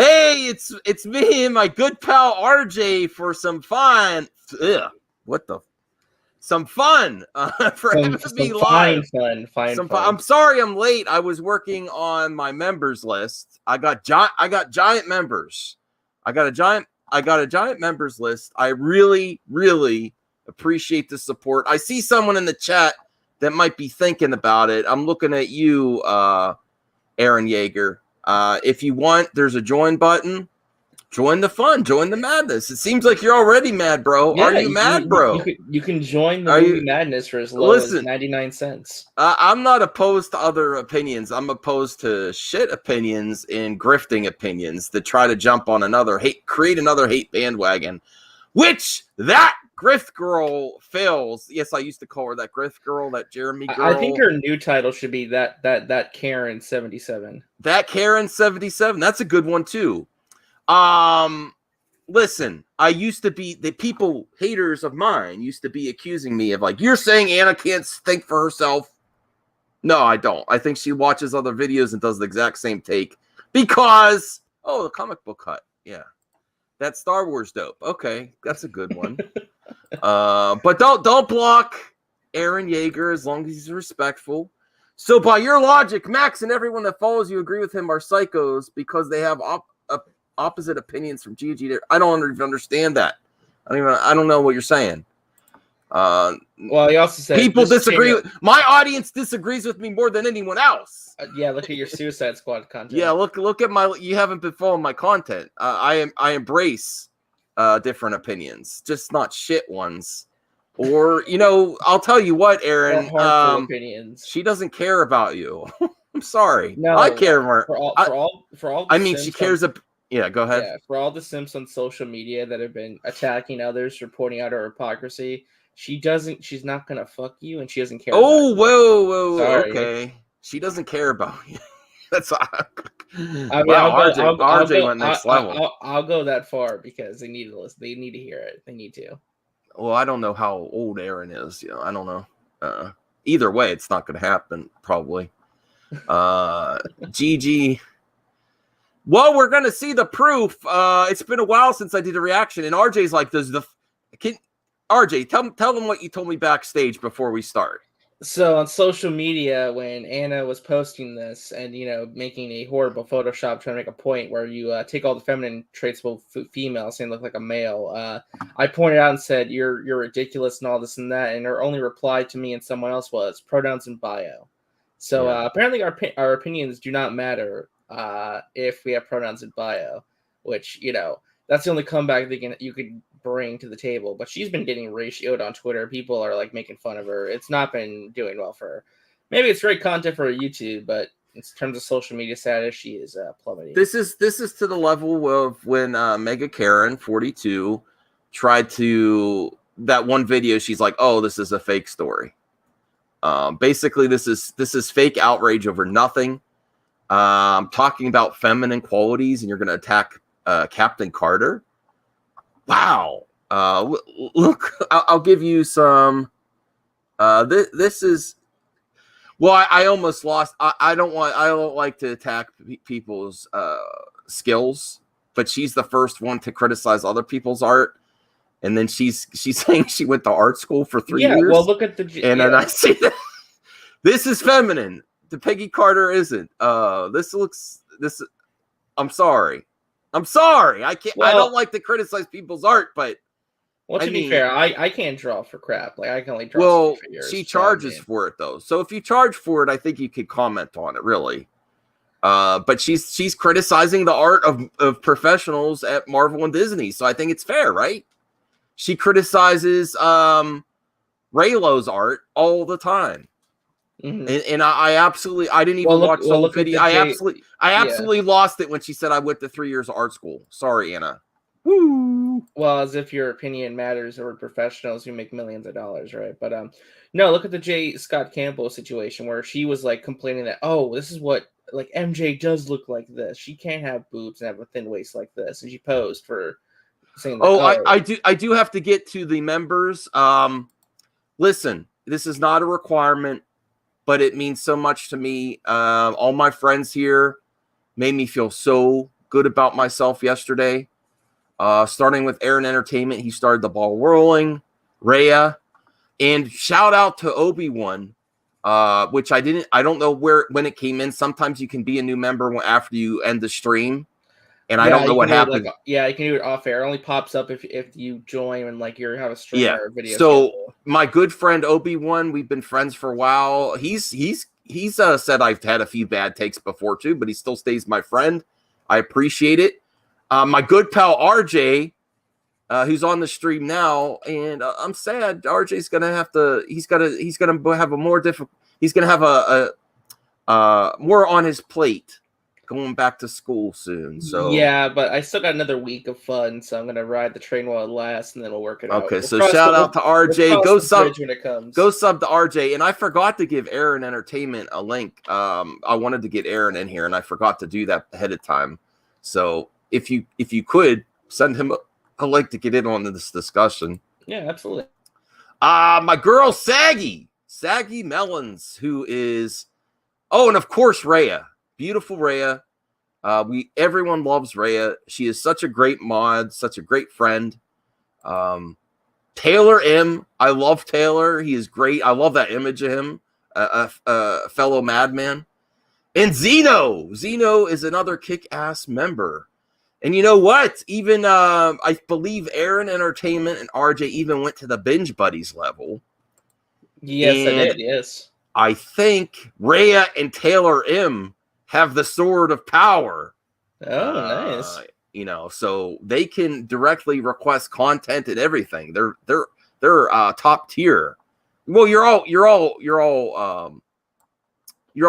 Hey, it's me and my good pal RJ for some fun. Some fun for having me live. Fine. I'm sorry I'm late. I was working on my members list. I got giant members. I got a giant members list. I really, really appreciate the support. I see someone in the chat that might be thinking about it. I'm looking at you, Aaron Yeager. If you want, there's a join button. Join the fun. Join the madness. It seems like you're already mad, bro. Yeah, Are you mad, bro? You can join the movie madness for as low as 99 cents. I'm not opposed to other opinions. I'm opposed to shit opinions and grifting opinions that try to jump on create another hate bandwagon, which that grift girl fails. Yes, I used to call her that grift girl, that Jeremy girl. I think her new title should be that Karen 77. That Karen 77. That's a good one too. Listen, I used to be haters of mine used to be accusing me of like, you're saying Anna can't think for herself. No, I don't. I think she watches other videos and does the exact same take because, the comic book cut. Yeah. That's Star Wars dope. Okay. That's a good one. But don't block Aaron Yeager as long as he's respectful. So by your logic, Max and everyone that follows you agree with him are psychos because they have opposite opinions from Gigi. I don't even understand that. I don't know what you're saying. Well, he also said people disagree. My audience disagrees with me more than anyone else. Yeah, look at your Suicide Squad content. Yeah, look at my. You haven't been following my content. I embrace different opinions, just not shit ones. Or I'll tell you what, Aaron. Opinions. She doesn't care about you. I'm sorry. No, I care more. For all. I mean, she cares. Yeah, go ahead. Yeah, for all the simps on social media that have been attacking others for pointing out her hypocrisy, she's not gonna fuck you, and she doesn't care. Whoa, okay. She doesn't care about you. That's. RJ went next level. I'll go that far because they need to listen. They need to hear it. They need to. Well, I don't know how old Aaron is. I don't know. Either way, it's not going to happen. Probably. Gigi. Well, we're going to see the proof. It's been a while since I did a reaction, and RJ's like, RJ, tell them what you told me backstage before we start. So on social media, when Anna was posting this and, making a horrible Photoshop trying to make a point where you take all the feminine traits of females and look like a male, I pointed out and said, you're ridiculous and all this and that. And her only reply to me and someone else was pronouns in bio. So apparently our opinions do not matter if we have pronouns in bio, which, that's the only comeback you could bring to the table. But she's been getting ratioed on Twitter. People are like making fun of her. It's not been doing well for her. Maybe it's great content for YouTube, but in terms of social media status, she is plummeting. This is to the level of when Mega Karen 42 tried to that one video. She's like, "Oh, this is a fake story." Basically, this is fake outrage over nothing. Talking about feminine qualities, and you're going to attack Captain Carter. Wow. Look, I'll give you some. This is. Well, I almost lost. I don't like to attack people's skills, but she's the first one to criticize other people's art, and then she's saying she went to art school for 3 years. Yeah, well, look at then I see that this is feminine. The Peggy Carter isn't. This. I'm sorry. I can't. Well, I don't like to criticize people's art, but. Well, to be fair, I can't draw for crap. Like, I can only draw. Well, she charges for it though. So if you charge for it, I think you could comment on it, really. But she's criticizing the art of professionals at Marvel and Disney, so I think it's fair, right? She criticizes Raylo's art all the time. Mm-hmm. And I didn't even watch the whole video. I absolutely lost it when she said I went to 3 years of art school. Sorry, Anna. Woo. Well, as if your opinion matters over professionals who make millions of dollars, right? But no, look at the J. Scott Campbell situation where she was like complaining that, oh, this is what like MJ does look like this. She can't have boobs and have a thin waist like this, and she posed for saying that. I do have to get to the members. Listen, this is not a requirement, but it means so much to me. All my friends here made me feel so good about myself yesterday. Starting with Aaron Entertainment, he started the ball rolling. Rhea, and shout out to Obi-Wan, which I don't know when it came in. Sometimes you can be a new member after you end the stream, and I don't know what happened. You can do it off air. It only pops up if you join and like you have a stream or a video. So schedule. My good friend Obi-Wan, we've been friends for a while. He's said I've had a few bad takes before too, but he still stays my friend. I appreciate it. My good pal RJ, who's on the stream now, and I'm sad. RJ's gonna have to. He's gonna have a more difficult. He's gonna have a more on his plate, going back to school soon. So yeah, but I still got another week of fun, so I'm gonna ride the train while it lasts, and then we'll work it out. Okay, so shout out to RJ. Go sub to RJ. And I forgot to give Aaron Entertainment a link. I wanted to get Aaron in here, and I forgot to do that ahead of time. So if you could send him a link to get in on this discussion. Yeah, absolutely. My girl Saggy Melons, who is and of course Rhea. Beautiful Rhea. Everyone loves Rhea. She is such a great mod, such a great friend. Taylor M. I love Taylor. He is great. I love that image of him, a fellow madman. And Zeno. Zeno is another kick-ass member. And you know what? Even I believe Aaron Entertainment and RJ even went to the Binge Buddies level. Yes, I did. Yes. I think Rhea and Taylor M have the sword of power. Oh, nice. So they can directly request content and everything. They're top tier. Well, you're all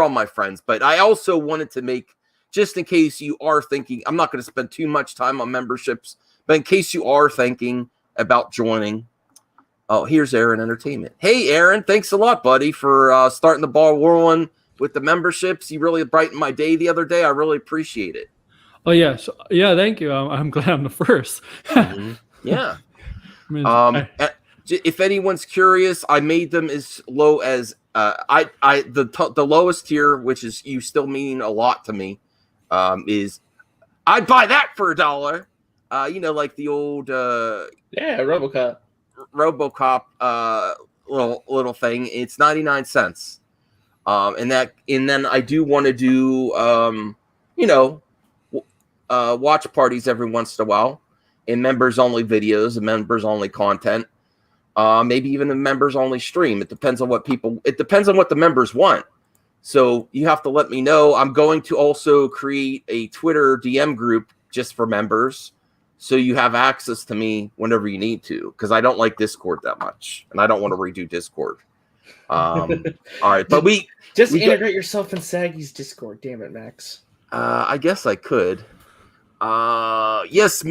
my friends, but I also wanted to make, just in case you are thinking, I'm not going to spend too much time on memberships, but in case you are thinking about joining, here's Aaron Entertainment. Hey, Aaron, thanks a lot, buddy, for starting the ball rolling with the memberships. You really brightened my day the other day. I really appreciate it. Oh, yes. Yeah, thank you. I'm glad I'm the first. Mm-hmm. Yeah. If anyone's curious, I made them as low as the lowest tier, which is you still mean a lot to me, is I'd buy that for $1. Like the old RoboCop little thing. It's 99 cents. And then I do want to do watch parties every once in a while, and members only videos and members only content. Maybe even a members only stream. It depends on what the members want. So you have to let me know. I'm going to also create a Twitter DM group just for members, so you have access to me whenever you need to, because I don't like Discord that much, and I don't want to redo Discord. All right, but we integrate yourself in Saggy's Discord. Damn it, Max. I guess I could. Yes.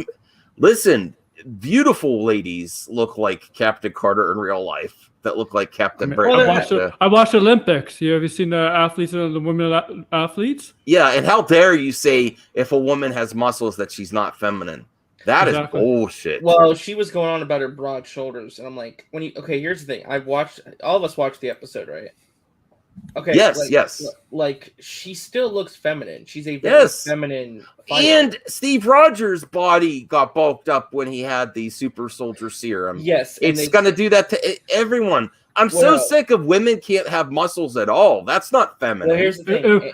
Listen, beautiful ladies look like Captain Carter in real life. That look like Captain Britain. I watched the Olympics. Have you seen the athletes and the women athletes? Yeah, and how dare you say if a woman has muscles that she's not feminine? That is bullshit. Well, she was going on about her broad shoulders, and I'm like, here's the thing. All of us watched the episode, right? Okay. Yes. Like, she still looks feminine. She's a very feminine fighter. And Steve Rogers' body got bulked up when he had the super soldier serum. Yes. It's going to do that to everyone. I'm so sick of women can't have muscles at all. That's not feminine. Well, here's the thing.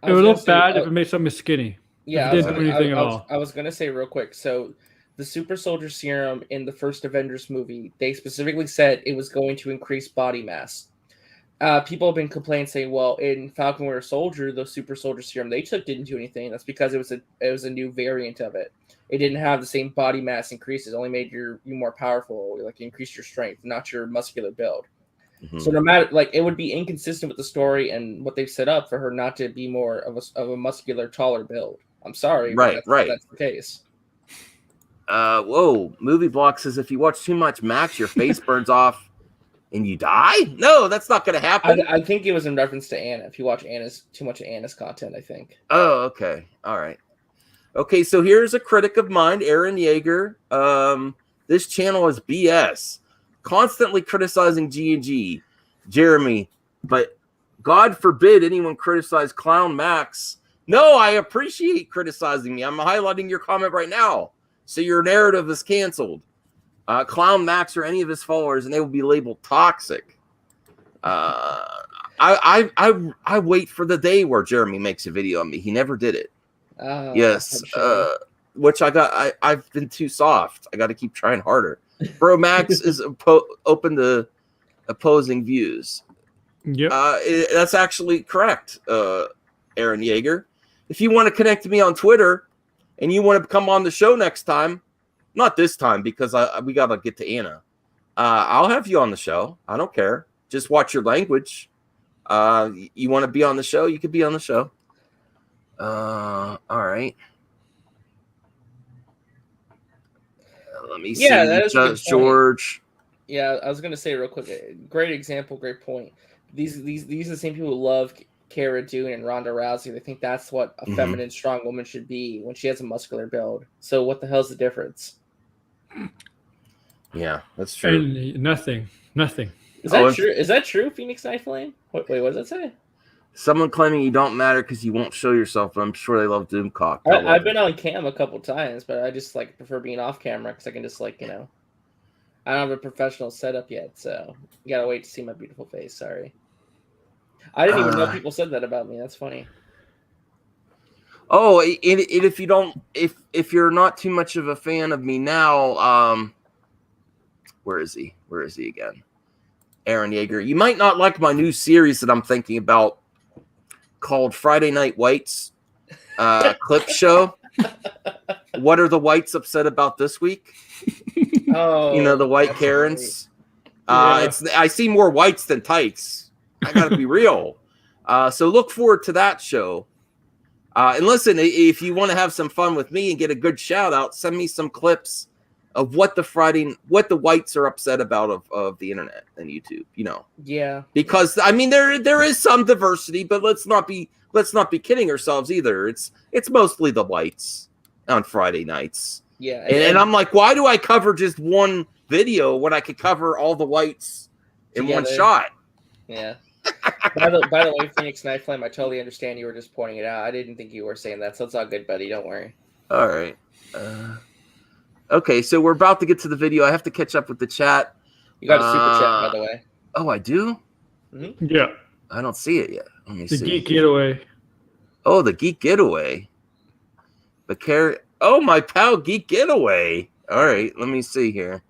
It would look bad if it made something skinny. Yeah. It didn't do anything at all. I was going to say real quick. So the super soldier serum in the first Avengers movie, they specifically said it was going to increase body mass. People have been complaining, saying, "Well, in Falcon Winter Soldier, the super soldier serum they took didn't do anything." That's because it was a new variant of it. It didn't have the same body mass increases. It only made you more powerful, like increase your strength, not your muscular build. Mm-hmm. So no matter, it would be inconsistent with the story and what they've set up for her not to be more of a muscular, taller build. I'm sorry, right. That's the case. Whoa! Movie Block says if you watch too much Max, your face burns off. And you die? No, that's not going to happen. I think it was in reference to Anna. If you watch too much of Anna's content, I think. Oh, okay. All right. Okay, so here's a critic of mine, Aaron Yeager. This channel is BS. Constantly criticizing G&G. Jeremy, but God forbid anyone criticize Clown Max No, I appreciate criticizing me. I'm highlighting your comment right now. So your narrative is canceled. Clown Max or any of his followers, and they will be labeled toxic. I wait for the day where Jeremy makes a video on me. He never did it. Yes. Which I've been too soft. I got to keep trying harder. Bro, Max is open to opposing views. Yep. That's actually correct, Aaron Yeager. If you want to connect to me on Twitter and you want to come on the show next time, not this time because we got to get to Anna. I'll have you on the show. I don't care. Just watch your language. You want to be on the show? You could be on the show. All right. Let me see. Yeah, that is a good George. Yeah, I was gonna say real quick. Great example, great point. These are the same people who love Cara Dune and Ronda Rousey. They think that's what a feminine, strong woman should be when she has a muscular build. So what the hell's the difference? Yeah, that's true. And nothing. Is that true? Is that true, Phoenix Nightflame? Wait, what does that say? Someone claiming you don't matter because you won't show yourself, but I'm sure they love Doomcock. I've been on cam a couple times, but I just prefer being off camera because I can just I don't have a professional setup yet, so you gotta wait to see my beautiful face. Sorry, I didn't even know people said that about me. That's funny. Oh, and if you don't, if you're not too much of a fan of me now, where is he? Where is he again? Aaron Yeager. You might not like my new series that I'm thinking about called Friday Night Whites clip show. What are the whites upset about this week? Oh, the white Karens. I see more whites than tights. I gotta be real. So look forward to that show. And listen, if you want to have some fun with me and get a good shout out, send me some clips of what the whites are upset about of the internet and YouTube. Yeah. Because there is some diversity, but let's not be kidding ourselves either. It's mostly the whites on Friday nights. Yeah. And I'm like, why do I cover just one video when I could cover all the whites in one shot? Yeah. By the way, Phoenix Nightflame, I totally understand you were just pointing it out. I didn't think you were saying that, so it's all good, buddy. Don't worry. All right. Okay, so we're about to get to the video. I have to catch up with the chat. You got a super chat, by the way. Oh, I do? Mm-hmm. Yeah. I don't see it yet. Let me see. The Geek Getaway. Oh, the Geek Getaway. Oh, my pal, Geek Getaway. All right, let me see here.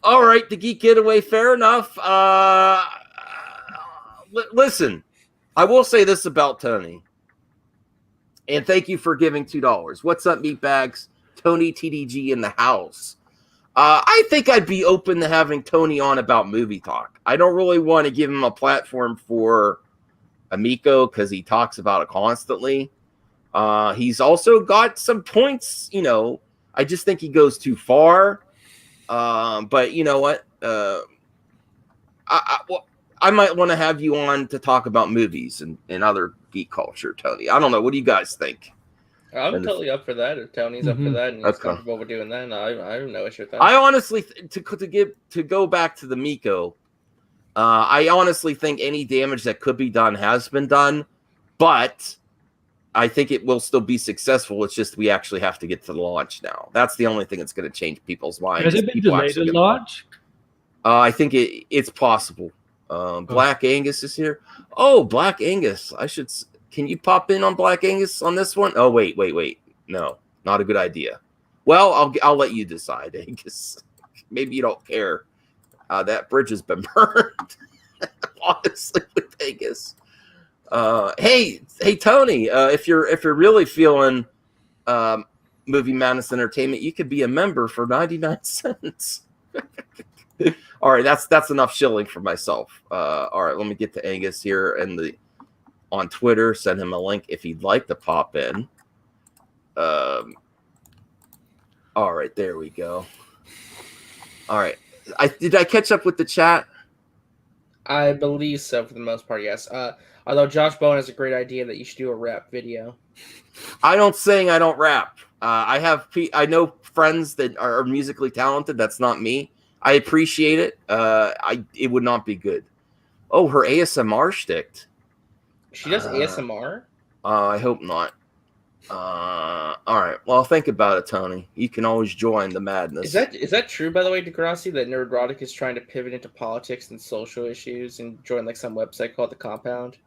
All right, the Geek Getaway, fair enough. Listen, I will say this about Tony. And thank you for giving $2. What's up, meatbags? Tony TDG in the house. I think I'd be open to having Tony on about movie talk. I don't really want to give him a platform for Amico because he talks about it constantly. He's also got some points, I just think he goes too far. But you know what? I might want to have you on to talk about movies and other geek culture, Tony. I don't know. What do you guys think? I'm totally up for that. If Tony's up for that and he's comfortable with doing that, I have no issue with that. I honestly, to go back to the Miko, I honestly think any damage that could be done has been done, but I think it will still be successful. It's just we actually have to get to the launch now. That's the only thing that's going to change people's minds. Has it been delayed at launch? I think it's possible. Black Angus is here. Oh, Black Angus. Can you pop in on Black Angus on this one? Oh, wait. No, not a good idea. Well, I'll let you decide, Angus. Maybe you don't care. That bridge has been burned. Honestly, with Angus. Hey, Tony. If you're really feeling Movie Madness Entertainment, you could be a member for 99 cents. All right, that's enough shilling for myself. All right, let me get to Angus here and on Twitter. Send him a link if he'd like to pop in. All right, there we go. All right, did I catch up with the chat? I believe so for the most part, yes. Although Josh Bowen has a great idea that you should do a rap video. I don't rap. I know friends that are musically talented. That's not me. I appreciate it. It would not be good. Oh, her ASMR shtick. She does ASMR? I hope not. All right. Well, think about it, Tony. You can always join the madness. Is that true, by the way, Degrassi, that Nerdrotic is trying to pivot into politics and social issues and join like some website called The Compound?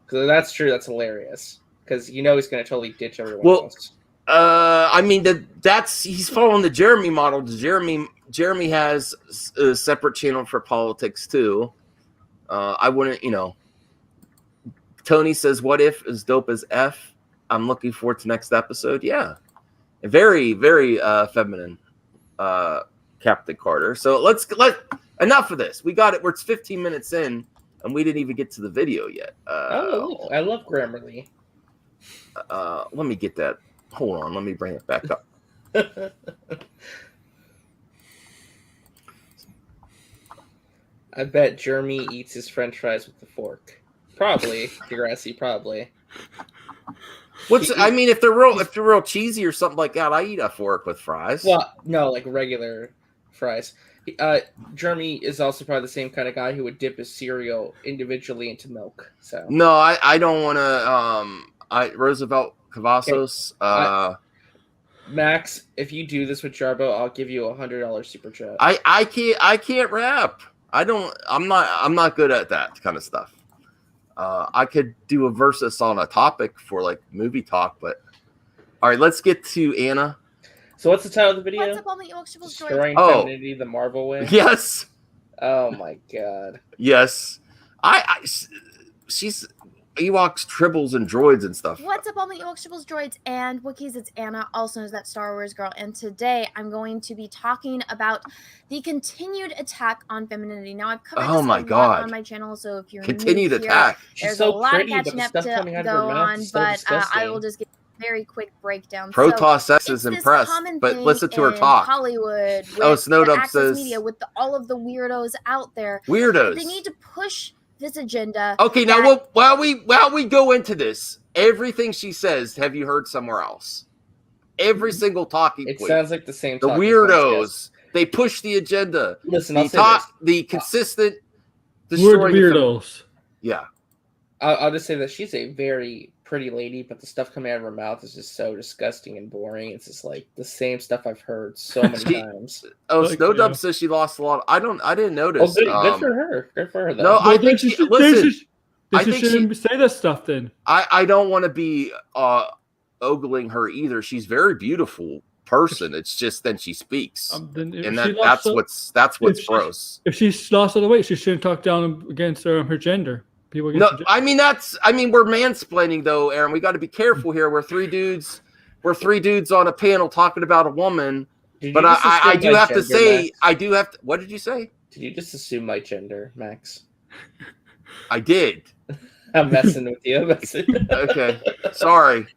Because that's true, that's hilarious. Because he's going to totally ditch everyone else. I mean he's following the Jeremy model. Jeremy has a separate channel for politics too. I wouldn't, Tony says, "What if as dope as F?" I'm looking forward to next episode. Yeah, very, very feminine, Captain Carter. So enough of this. We got it. It's 15 minutes in, and we didn't even get to the video yet. I love Grammarly. Let me get that. Hold on. Let me bring it back up. I bet Jeremy eats his French fries with a fork. Probably, Degrassi. Probably. If they're real cheesy or something like that, I eat a fork with fries. Well, no, like regular fries. Jeremy is also probably the same kind of guy who would dip his cereal individually into milk. So no, I don't want to. Roosevelt Cavazos. Okay. Max, if you do this with Jarbo, I'll give you $100 super chat. I can't rap. I'm not good at that kind of stuff. I could do a versus on a topic for like movie talk, but all right, let's get to Anna. So what's the title of the video? What's up, all my Ewoks, Destroying Femininity the Marvel way? Yes. Oh my god. Yes. She's Ewoks, Tribbles, and Droids and stuff. What's up, all my Ewoks, Tribbles, Droids, and Wookiees? It's Anna, also known as that Star Wars girl, and today I'm going to be talking about the continued attack on femininity. Now, I've covered this a lot on my channel, so if you're continued new here, attack, there's a lot of catching up to go on, but I will just give a very quick breakdown. Protoss S is impressed, but listen to her talk. Hollywood, with Snowdub says media, with all of the weirdos out there. Weirdos. They need to push this agenda. Okay, now while we go into this, everything she says, have you heard somewhere else? Every single talking point. It sounds like the same. The weirdos. They push the agenda. Listen, I'll say this. The consistent destroying weirdos. Yeah. I'll just say that she's a very pretty lady, but the stuff coming out of her mouth is just so disgusting and boring. It's just like the same stuff I've heard so many times. Oh, Snowdub says she lost a lot. I didn't notice. Oh, good for her. Good for her, though. No, I think she shouldn't say that stuff then. I don't want to be ogling her either. She's a very beautiful person. It's just then she speaks. That's what's gross. If she's lost all the weight, she shouldn't talk down against her gender. No, I mean we're mansplaining though, Aaron. We got to be careful here. We're three dudes on a panel talking about a woman. But I do have to say, Max? What did you say? Did you just assume my gender, Max? I did. I'm messing with you. Okay, sorry.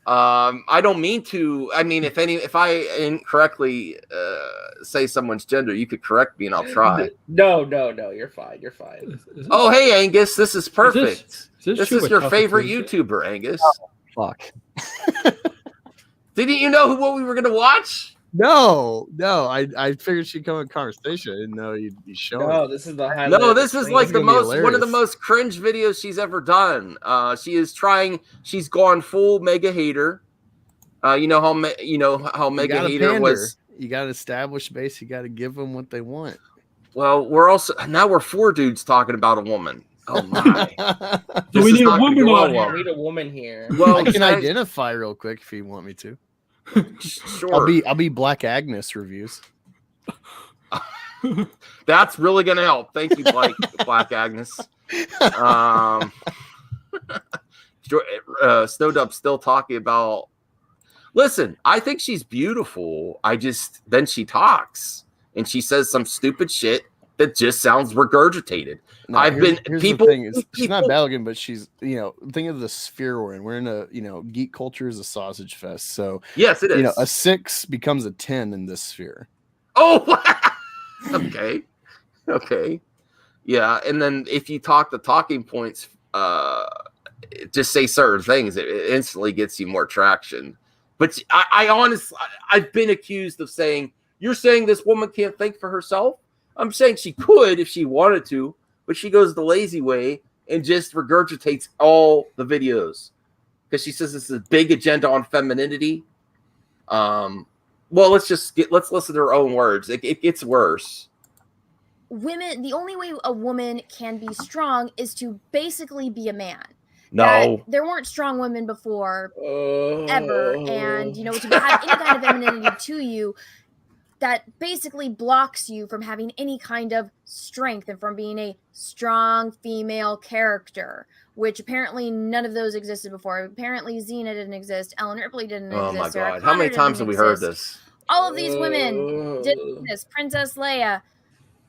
I don't mean to. I mean, if I incorrectly say someone's gender, you could correct me and I'll try. No, you're fine. You're fine. Oh, hey, Angus, this is perfect. This is your favorite YouTuber, Angus. Oh, fuck. Didn't you know what we were gonna watch? No. I figured she'd come in conversation. I didn't know you'd be showing. No, this is the highlight. No, this is like one of the most cringe videos she's ever done. She's gone full mega hater. You know how mega hater was. You got to establish base. You got to give them what they want. Well, we're four dudes talking about a woman. Oh my! So we need a woman on here. We need a woman here. Well, I can identify real quick if you want me to. Sure. I'll be Black Agnes reviews. That's really gonna help. Thank you, Black Agnes. Snowdub's still talking about. Listen, I think she's beautiful. Then she talks and she says some stupid shit that just sounds regurgitated. No, she's not Belgian, but she's, think of the sphere we're in. We're in a, geek culture is a sausage fest. So yes, it is. A 6 becomes a 10 in this sphere. Oh, okay. Yeah. And then if you talk the talking points, just say certain things, it instantly gets you more traction. But I honestly, I've been accused of saying, you're saying this woman can't think for herself? I'm saying she could if she wanted to, but she goes the lazy way and just regurgitates all the videos because she says this is a big agenda on femininity. Well, let's listen to her own words. It gets worse. Women, the only way a woman can be strong is to basically be a man. No, there weren't strong women before ever, and to have any kind of femininity to you, that basically blocks you from having any kind of strength and from being a strong female character, which apparently none of those existed before. Apparently Xena didn't exist, Ellen Ripley didn't exist. Oh my Sarah God, Connor how many times have we heard this? All of these women did this. Princess Leia.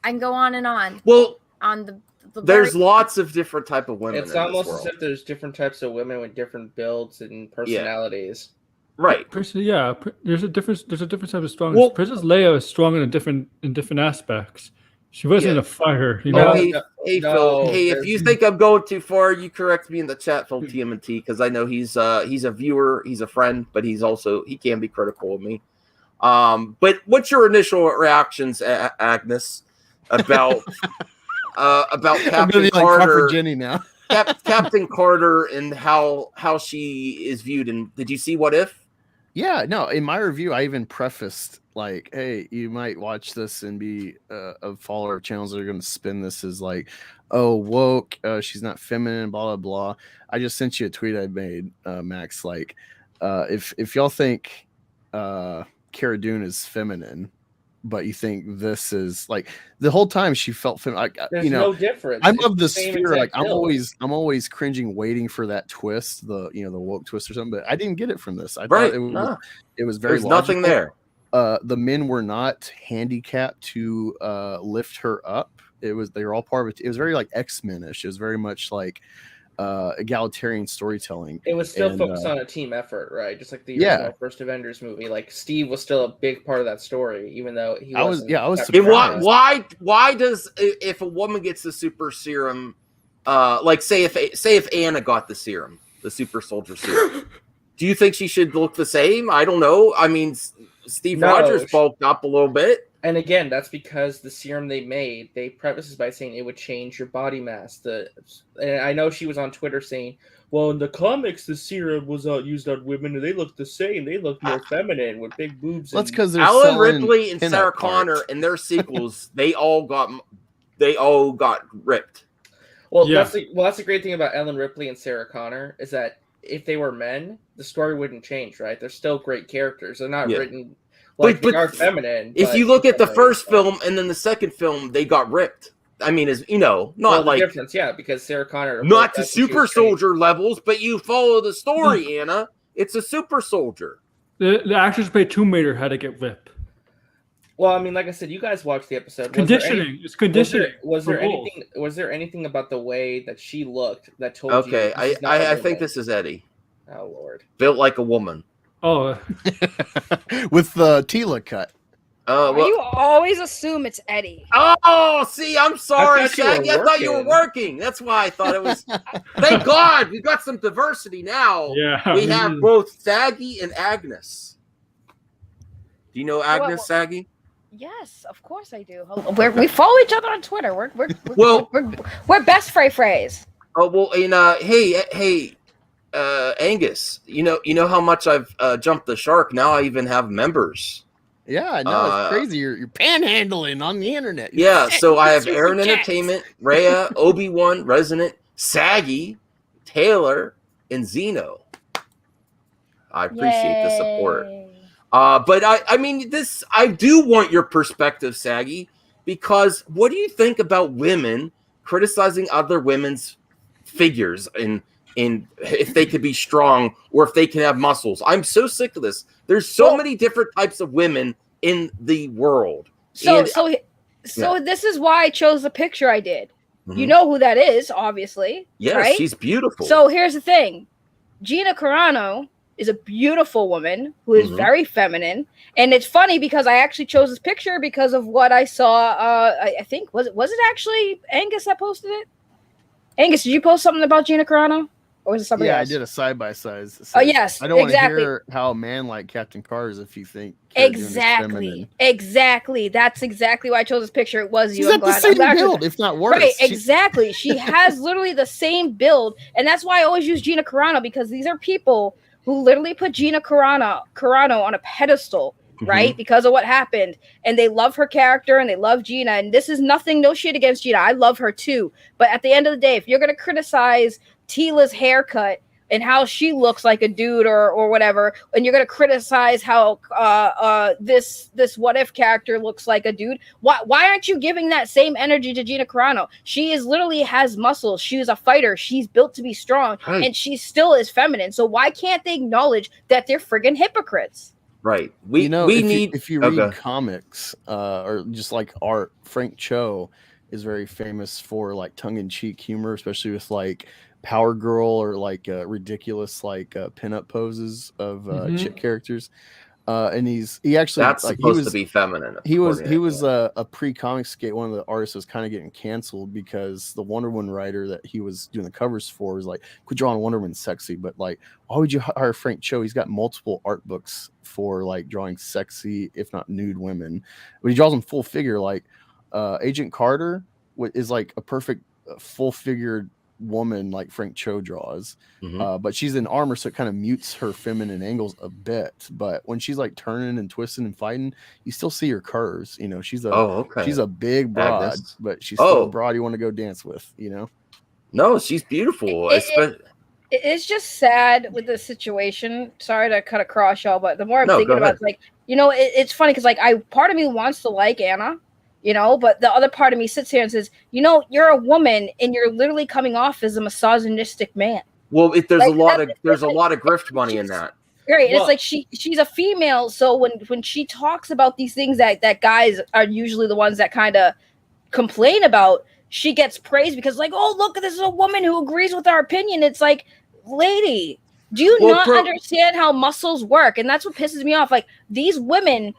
I can go on and on. Well, on the there's lots of different type of women. It's almost as if there's different types of women with different builds and personalities. Yeah. Right. Yeah, there's a difference. There's a different type of strong. Well, Princess Leia is strong in different aspects. She wasn't a fighter. Phil. Hey, if you think I'm going too far, you correct me in the chat, Phil TMNT, because I know he's a viewer, he's a friend, but he can be critical of me. But what's your initial reactions, Agnes, about Captain Carter? Jenny now. Captain Carter and how she is viewed. And did you see What If? Yeah, no. In my review, I even prefaced like, "Hey, you might watch this and be a follower of channels that are going to spin this as like, oh, woke. She's not feminine. Blah blah blah." I just sent you a tweet I made, Max. Like, if y'all think Cara Dune is feminine, but you think this is like the whole time she felt feminine. There's no difference. I'm of the sphere. Like I'm always cringing, waiting for that twist, the woke twist or something. But I didn't get it from this. I thought it was very. There's nothing there. The men were not handicapped to lift her up. They were all part of it. It was very like X-Men-ish. It was very much like egalitarian storytelling. It was still focused on a team effort, right? Just like the original first Avengers movie. Like Steve was still a big part of that story, even though he wasn't. I was surprised. Why does, if a woman gets the super serum, like say if Anna got the serum, the super soldier serum, do you think she should look the same? I don't know. I mean, Steve Rogers bulked up a little bit. And again, that's because the serum they made, they preface this by saying it would change your body mass. And I know she was on Twitter saying, well, in the comics, the serum was used on women, and they look the same. They look more feminine with big boobs. That's because Alan Ripley and Sarah Connor in their sequels, they all got ripped. Well, that's the great thing about Ellen Ripley and Sarah Connor is that if they were men, the story wouldn't change, right? They're still great characters. They're not written. Like, they are feminine. If you look at the first film and then the second film, they got ripped. I mean, not like difference, because Sarah Connor, not to super soldier levels, but you follow the story, Anna. It's a super soldier. The actress played Tomb Raider had to get ripped. Well, I mean, like I said, you guys watched the episode. Conditioning. It's conditioning. Was there anything about the way that she looked that told you? Okay, I think this is Eddie. Oh Lord, built like a woman. Oh, with the Tila cut. You always assume it's Eddie. Oh, see, I'm sorry, Shaggy. I thought you were working. That's why I thought it was. Thank God, we got some diversity now. Yeah, we have both Shaggy and Agnes. Do you know Agnes, Shaggy? Yes, of course I do. We follow each other on Twitter. We're best phrase. Oh well, and hey. Angus, you know how much I've jumped the shark. Now I even have members. Yeah, no, it's crazy. You're panhandling on the internet. So I have Aaron Entertainment, Rhea, Obi-Wan, Resonant, Saggy, Taylor, and Zeno. I appreciate the support. But I mean, I do want your perspective, Saggy, because what do you think about women criticizing other women's figures and if they could be strong or if they can have muscles? I'm so sick of this. There's so many different types of women in the world. So this is why I chose the picture I did. Mm-hmm. You know who that is, obviously. Yes, right? She's beautiful. So here's the thing. Gina Carano is a beautiful woman who is very feminine. And it's funny because I actually chose this picture because of what I saw. I think, was it actually Angus that posted it? Angus, did you post something about Gina Carano? Or was it somebody else? I did a side by side. Oh yes, I don't want to hear how a man like Captain Carter is if you think exactly. That's exactly why I chose this picture. It was you. She's the same build, if not worse. Right, exactly. She has literally the same build, and that's why I always use Gina Carano, because these are people who literally put Gina Carano on a pedestal. Right, because of what happened, and they love her character and they love Gina, and this is nothing, no shit against Gina. I love her too, but at the end of the day, if you're gonna criticize Tila's haircut and how she looks like a dude or whatever, and you're gonna criticize how this What If character looks like a dude, why aren't you giving that same energy to Gina Carano? She is literally has muscles. She's a fighter. She's built to be strong, and she still is feminine. So why can't they acknowledge that they're friggin' hypocrites? Right. We need if you read comics or just like art, Frank Cho is very famous for like tongue-in-cheek humor, especially with like Power Girl or like ridiculous like pinup poses of chick characters. And he actually that's like, supposed to be feminine. He was a pre-comic skate. One of the artists was kind of getting canceled because the Wonder Woman writer that he was doing the covers for was like, quit drawing Wonder Woman sexy. But like, why would you hire Frank Cho? He's got multiple art books for like drawing sexy, if not nude women. But he draws them full figure. Like Agent Carter is like a perfect full figured woman like Frank Cho draws, but she's in armor, so it kind of mutes her feminine angles a bit. But when she's like turning and twisting and fighting, you still see her curves. You know, she's a big broad, but she's still a broad you want to go dance with. You know, no, she's beautiful. It's just sad with the situation. Sorry to cut across y'all, but the more I'm thinking about it, like, you know, it's funny because like part of me wants to like Anna. You know, but the other part of me sits here and says, you know, you're a woman and you're literally coming off as a misogynistic man. Well, there's a lot of grift money in that. Right. Well, it's like she's a female, so when she talks about these things that guys are usually the ones that kind of complain about, she gets praised because like, oh, look, this is a woman who agrees with our opinion. It's like, lady, do you not understand how muscles work? And that's what pisses me off. Like these women,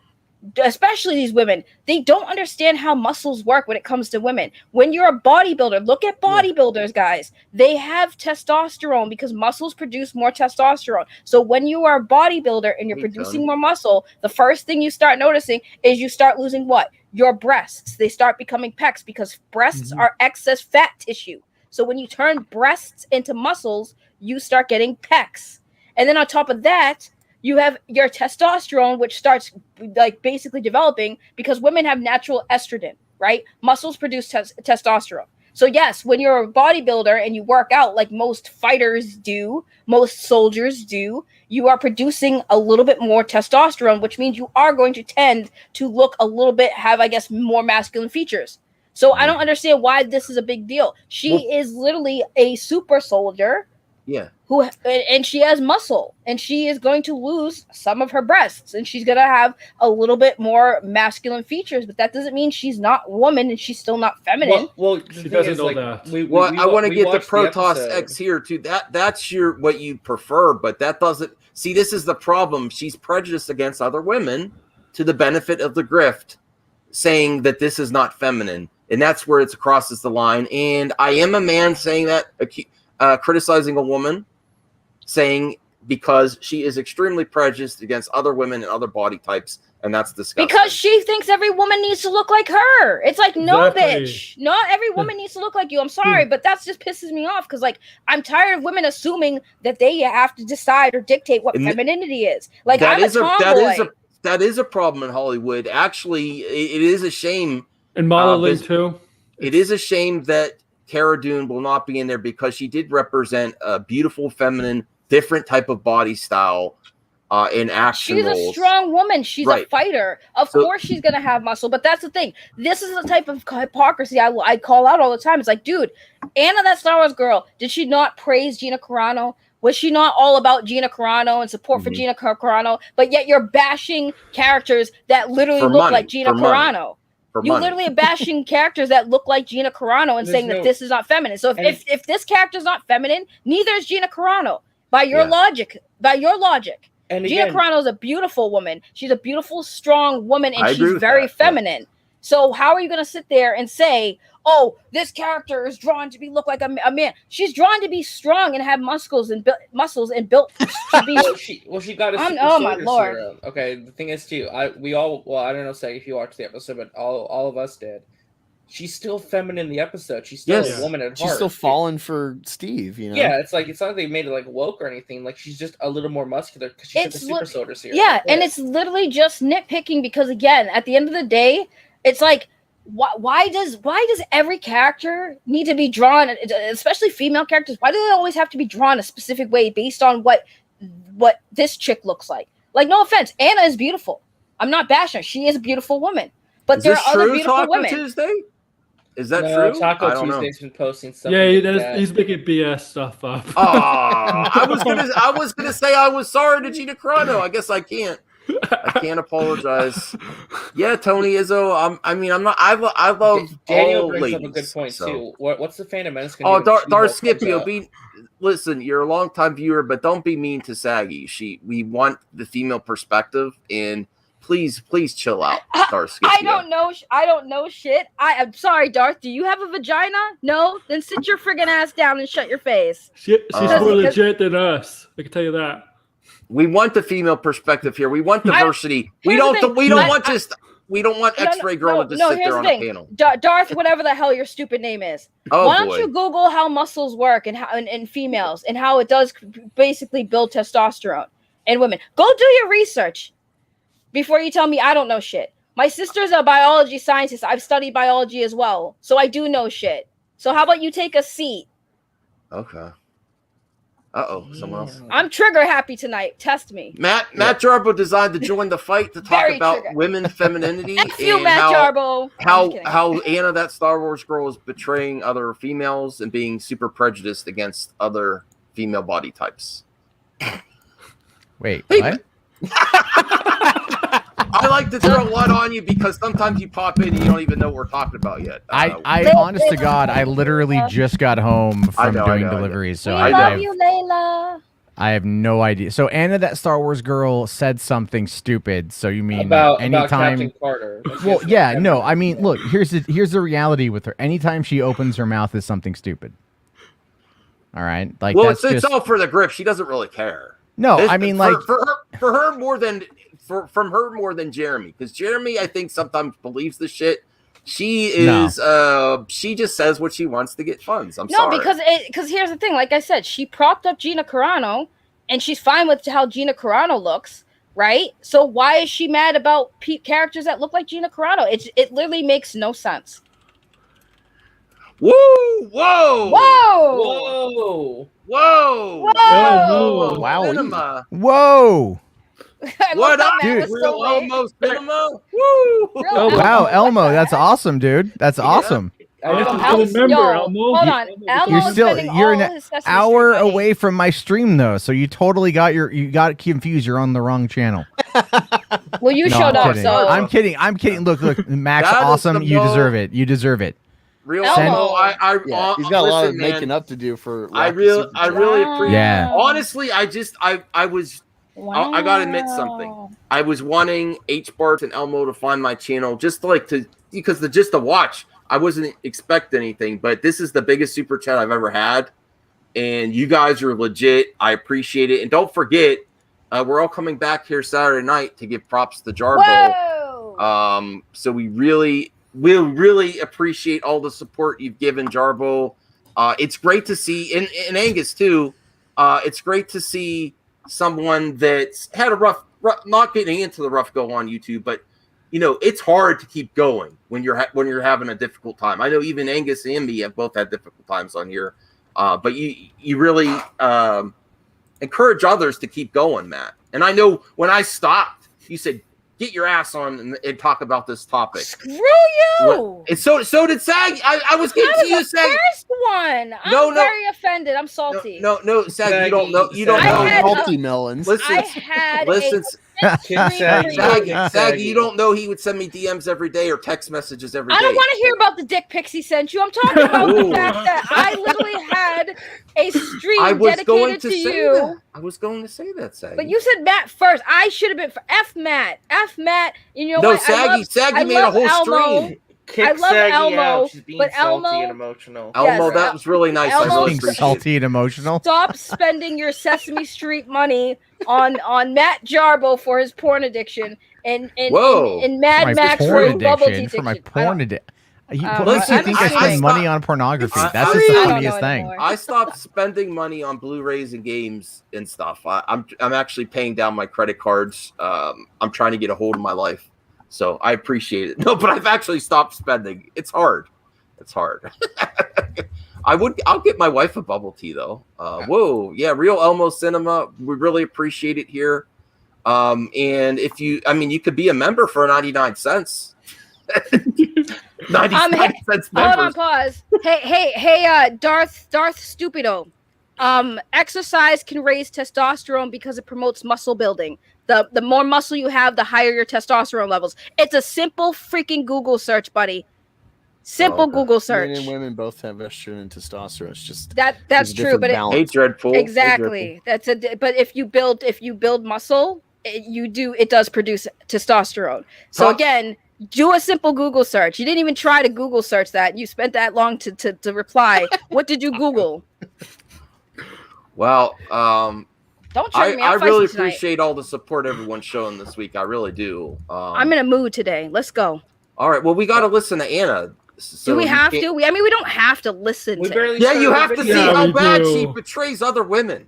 especially these women, they don't understand how muscles work when it comes to women. When you're a bodybuilder, look at bodybuilders, guys. They have testosterone because muscles produce more testosterone. So when you are a bodybuilder and you're producing more muscle, the first thing you start noticing is you start losing what? Your breasts. They start becoming pecs because breasts are excess fat tissue. So when you turn breasts into muscles, you start getting pecs. And then on top of that, you have your testosterone, which starts like basically developing because women have natural estrogen, right? Muscles produce testosterone. So yes, when you're a bodybuilder and you work out like most fighters do, most soldiers do, you are producing a little bit more testosterone, which means you are going to tend to look a little bit, have, I guess, more masculine features. So I don't understand why this is a big deal. She is literally a super soldier. Yeah. And she has muscle, and she is going to lose some of her breasts, and she's going to have a little bit more masculine features, but that doesn't mean she's not a woman and she's still not feminine. Well she doesn't know that. I want to get the Protoss X here too. That's what you prefer, but that doesn't. See, this is the problem. She's prejudiced against other women to the benefit of the grift, saying that this is not feminine, and that's where it crosses the line. And I am a man saying that. Criticizing a woman, saying because she is extremely prejudiced against other women and other body types, and that's disgusting. Because she thinks every woman needs to look like her. It's like, no, bitch. Not every woman needs to look like you. I'm sorry, but that just pisses me off because, like, I'm tired of women assuming that they have to decide or dictate what femininity is. Like, I'm a tomboy. That is a problem in Hollywood. Actually, it is a shame. And modeling too. It is a shame that Cara Dune will not be in there because she did represent a beautiful, feminine, different type of body style in action roles. She's a strong woman. She's a fighter. Of course she's going to have muscle, but that's the thing. This is the type of hypocrisy I call out all the time. It's like, dude, Anna, that Star Wars girl, did she not praise Gina Carano? Was she not all about Gina Carano and support for Gina Carano? But yet you're bashing characters that literally look like Gina Carano. You literally are bashing characters that look like Gina Carano and saying that this is not feminine. So if this character is not feminine, neither is Gina Carano. By your logic. And Gina Carano is a beautiful woman. She's a beautiful, strong woman, and she's very feminine. So how are you going to sit there and say, oh, this character is drawn to look like a man? She's drawn to be strong and have muscles and built to be. she got a super oh my lord. Serum. Okay, the thing is too, I don't know, say if you watched the episode, but all of us did. She's still feminine in the episode. She's still a woman at heart. She's still falling for Steve, you know? Yeah, it's not like they made it like woke or anything. Like, she's just a little more muscular because she's the super soldier serum. Yeah, and it's literally just nitpicking because, again, at the end of the day, it's like, why does every character need to be drawn, especially female characters? Why do they always have to be drawn a specific way based on what this chick looks like? Like, no offense, Anna is beautiful. I'm not bashing her. She is a beautiful woman. But there are other beautiful women. Tuesday? Is that true? Taco Tuesday's been posting stuff. Yeah, he's making BS stuff up. I was gonna say I was sorry to Gina Carano. I guess I can't. I can't apologize. Yeah, Tony Izzo. I'm not. I love Daniel all brings ladies, up a good point so. Too. What's the Phantom Menace? Dar Scipio. Listen, you're a longtime viewer, but don't be mean to Saggy. We want the female perspective, and please chill out, Dar Scipio. I don't know shit. I'm sorry, Darth. Do you have a vagina? No? Then sit your friggin' ass down and shut your face. She's more legit than us. I can tell you that. We want the female perspective here. We want diversity. We don't want X-Ray Girl to just sit there on a panel. Darth, whatever the hell your stupid name is. Why don't you Google how muscles work and how in females and how it does basically build testosterone in women? Go do your research before you tell me I don't know shit. My sister's a biology scientist. I've studied biology as well, so I do know shit. So how about you take a seat? Okay. Someone else. I'm trigger happy tonight. Test me. Matt Jarbo designed to join the fight to talk about women femininity and Matt Jarbo. How Anna, that Star Wars girl, is betraying other females and being super prejudiced against other female body types. Wait, what? I like to throw a lot on you because sometimes you pop in and you don't even know what we're talking about yet. I honest to God, I literally just got home from doing deliveries, so I love you, Layla. I have no idea. So Anna, that Star Wars girl, said something stupid. So you mean about anytime? Captain Carter? Well, yeah, no. I mean, look, here's the reality with her. Anytime she opens her mouth, is something stupid. All right, like it's all for the grip. She doesn't really care. No, I mean, like for her more than. From her more than Jeremy, because Jeremy, I think, sometimes believes the shit. She is she just says what she wants to get funds. I'm sorry. No, because here's the thing. Like I said, she propped up Gina Carano, and she's fine with how Gina Carano looks, right? So why is she mad about characters that look like Gina Carano? It literally makes no sense. Whoa! Whoa! Whoa! Whoa! Whoa! Wow! Whoa! What up, dude? Real Elmo Cinema? Woo! Wow, Elmo, that's awesome, dude. That's awesome. Hold on, you're an hour away from my stream though, so you totally got confused. You're on the wrong channel. Well, you showed up, so I'm kidding. Look, Max, awesome. You deserve it. Real Elmo, he's got a lot of making up to do for. I really appreciate. Yeah. Honestly, I was. Wow. I gotta admit something. I was wanting H-Bart and Elmo to find my channel just to watch. I wasn't expecting anything, but this is the biggest super chat I've ever had, and you guys are legit. I appreciate it, and don't forget, we're all coming back here Saturday night to give props to Jarbo. So we really appreciate all the support you've given Jarbo. It's great to see, and Angus too. It's great to see someone that's had a rough, not getting into the rough go on YouTube, but it's hard to keep going when you're having a difficult time. I know even Angus and me have both had difficult times on here, but you really encourage others to keep going, Matt. And I know when I stopped, you said, "Get your ass on and talk about this topic." Screw you! And so did Sag. I was getting to you, Sag. First one. I'm very offended. I'm salty. No, Sag. You don't know. Salty melons. Listen, Saggy, you don't know he would send me DMs every day or text messages every day. I don't want to hear about the dick pics he sent you. I'm talking about the fact that I literally had a stream dedicated to you. I was going to say that, Saggy. But you said Matt first. I should have been for F Matt. You know no, what? Saggy made a whole stream. I love Elmo, She's being but salty Elmo, and emotional. Elmo, that was really nice. Elmo's I really being salty and emotional. Stop spending your Sesame Street money on Matt Jarbo for his porn addiction and Mad Max for his bubble tea addiction. For my porn addiction. Listen, I think I spend money on pornography. That's just the funniest thing. I stopped spending money on Blu-rays and games and stuff. I'm actually paying down my credit cards. I'm trying to get a hold of my life. So I appreciate it. No, but I've actually stopped spending. It's hard. I'll get my wife a bubble tea though. Whoa, yeah, Real Elmo Cinema. We really appreciate it here. And if you could be a member for 99 cents. 99 cents members. Hold on, pause. Hey, Darth Stupido. Exercise can raise testosterone because it promotes muscle building. The more muscle you have, the higher your testosterone levels. It's a simple freaking Google search, buddy. Simple Google search. Men and women both have estrogen and testosterone. It's just that's true, but hey, Dreadful. Exactly. But if you build muscle, it does produce testosterone. So again, do a simple Google search. You didn't even try to Google search that. You spent that long to reply. What did you Google? Well, don't trigger me. I really appreciate all the support everyone's showing this week. I really do. I'm in a mood today. Let's go. All right. Well, we got to listen to Anna. So do we have to? We don't have to listen to her. Yeah, you have to see how bad she betrays other women.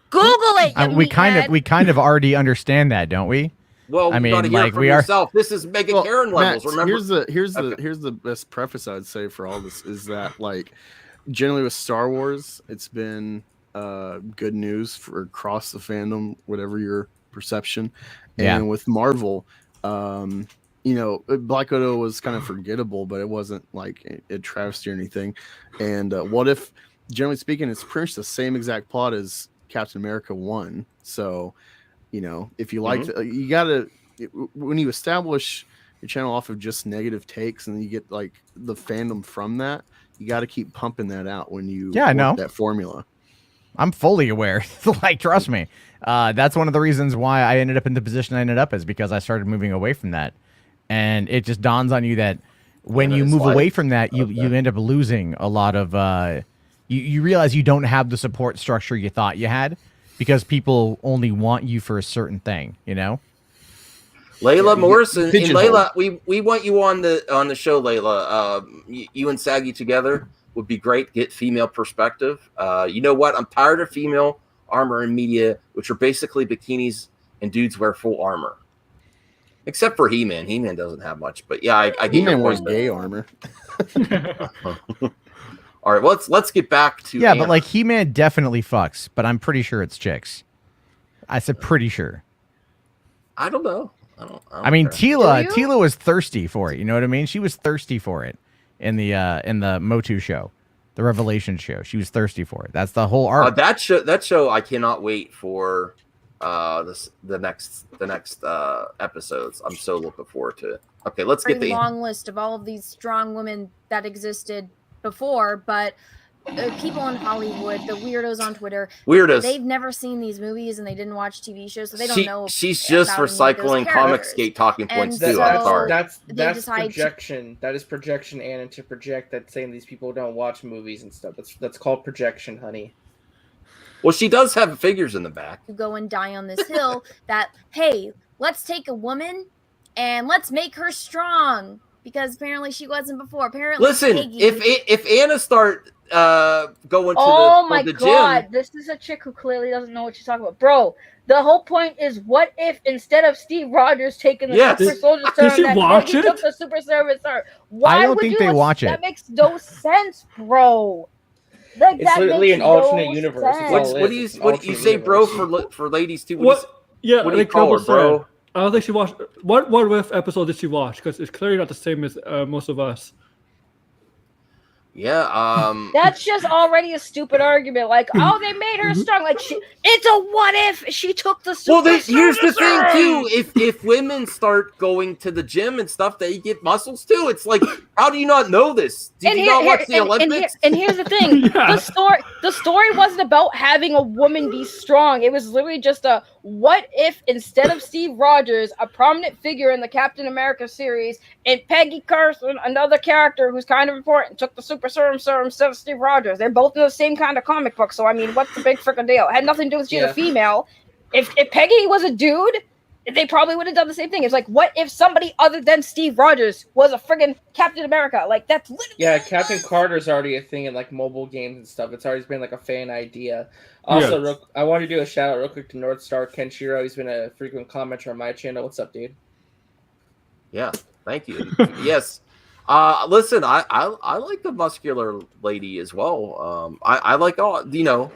Google it. We kind of already understand that, don't we? Well, I mean, you gotta hear it from yourself. This is Mega Karen levels. Matt, remember? Here's the best preface I'd say for all this is that generally with Star Wars, it's been good news for across the fandom, whatever your perception. And with Marvel, Black Widow was kind of forgettable, but it wasn't like a travesty or anything. And what if, generally speaking, it's pretty much the same exact plot as Captain America 1. So, if you like, you gotta, when you establish your channel off of just negative takes and then you get the fandom from that, you got to keep pumping that out when you work that formula. I'm fully aware. Trust me. That's one of the reasons why I ended up in the position I ended up is because I started moving away from that. And it just dawns on you that when you move away from that, you end up losing a lot of you realize you don't have the support structure you thought you had because people only want you for a certain thing, Layla Morrison and Layla, we want you on the show, Layla. You and Saggy together would be great. Get female perspective. You know what? I'm tired of female armor in media, which are basically bikinis and dudes wear full armor. Except for He-Man. He-Man doesn't have much, but yeah, I get He-Man wears gay armor. All right, well, let's get back to Anna. But He-Man definitely fucks, but I'm pretty sure it's chicks. I said pretty sure. I don't know. I mean, Tila was thirsty for it. You know what I mean? She was thirsty for it in the Motu show, the Revelation show. She was thirsty for it. That's the whole arc. That show, I cannot wait for the next episodes. I'm so looking forward to it. Okay, let's get the long list of all of these strong women that existed before, but people in Hollywood, the weirdos on Twitter, they've never seen these movies and they didn't watch TV shows, so they don't know. She's just recycling comic skate talking points too. I'm sorry. That's projection. That is projection, Anna, to project that saying these people don't watch movies and stuff. That's called projection, honey. Well, she does have figures in the back. You go and die on this hill that, hey, let's take a woman and let's make her strong because apparently she wasn't before. Apparently, listen, Peggy, if Anna start going to the God, gym, this is a chick who clearly doesn't know what she's talking about, bro. The whole point is, what if instead of Steve Rogers taking the super soldier serum, that Peggy took the super service serum? I don't think they watch it. That makes no sense, bro. It's literally an alternate universe. What do you say, bro? For ladies too. What do you call her, bro? I don't think she watched. What episode did she watch? Because it's clearly not the same as most of us. Yeah. That's just already a stupid argument. Like, oh, they made her strong. Like, it's a what if she took the super here's the thing serum? too. If women start going to the gym and stuff, they get muscles too. It's like, how do you not know this? Did you not watch the Olympics? And here's the thing: the story wasn't about having a woman be strong. It was literally just a what if instead of Steve Rogers, a prominent figure in the Captain America series, and Peggy Carson, another character who's kind of important, took the super serum instead of Steve Rogers. They're both in the same kind of comic book, so I mean, what's the big freaking deal? It had nothing to do with she's a female. If Peggy was a dude, they probably would have done the same thing. It's like, what if somebody other than Steve Rogers was a friggin' Captain America? Like, that's literally Captain Carter's already a thing in like mobile games and stuff. It's always been like a fan idea. Also, I want to do a shout out real quick to North Star Kenshiro. He's been a frequent commenter on my channel. What's up, dude? Yeah, thank you. Yes. Listen, I like the muscular lady as well. I like all, you know,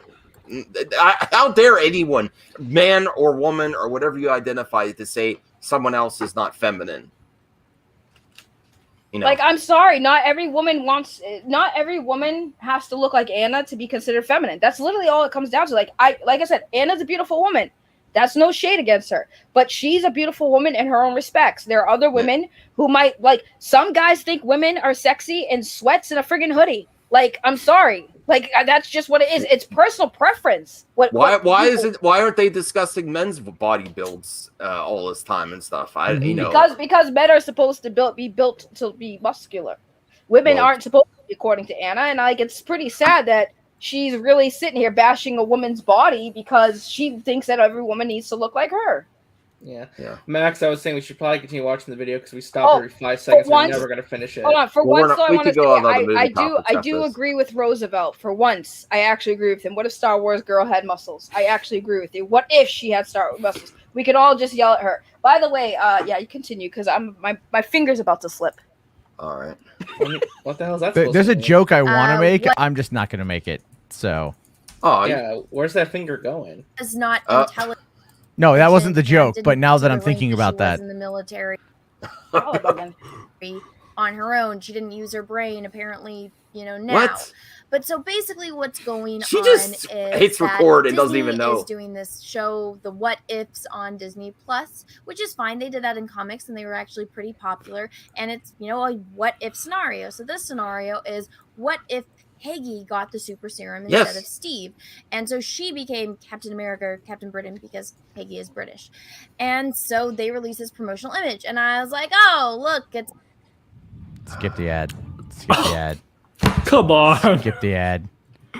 how dare anyone, man or woman or whatever you identify, to say someone else is not feminine. You know? Like, I'm sorry, not every woman has to look like Anna to be considered feminine. That's literally all it comes down to. Like I said, Anna's a beautiful woman. That's no shade against her, but she's a beautiful woman in her own respects. There are other women who might, like, some guys think women are sexy in sweats and a friggin' hoodie. Like, I'm sorry. Like, that's just what it is. It's personal preference. Why aren't they discussing men's body builds all this time and stuff? You know, because men are supposed to be built to be muscular. Women aren't supposed to be, according to Anna, and like, it's pretty sad that she's really sitting here bashing a woman's body because she thinks that every woman needs to look like her. Yeah. Max, I was saying we should probably continue watching the video because we stopped every 5 seconds. We're never going to finish it. Hold on. For once, though, I want to say I do agree with Roosevelt. For once, I actually agree with him. What if Star Wars girl had muscles? I actually agree with you. What if she had Star Wars muscles? We could all just yell at her. By the way, you continue because my finger's about to slip. All right. What the hell is that? There's a joke I want to make. I'm just not going to make it. So. Oh yeah. Where's that finger going? It's not intelligent. No, that wasn't the joke. But now that I'm thinking about that, in the military, on her own, she didn't use her brain. Apparently, now. What? But so basically, what's going she on just is hits record and doesn't even know. Is doing this show, The What Ifs, on Disney Plus, which is fine. They did that in comics, and they were actually pretty popular. And it's a what if scenario. So this scenario is what if Peggy got the super serum instead of Steve. And so she became Captain America or Captain Britain because Peggy is British. And so they released this promotional image. And I was like, oh, look, it's... Skip the ad. Come on. Skip the ad.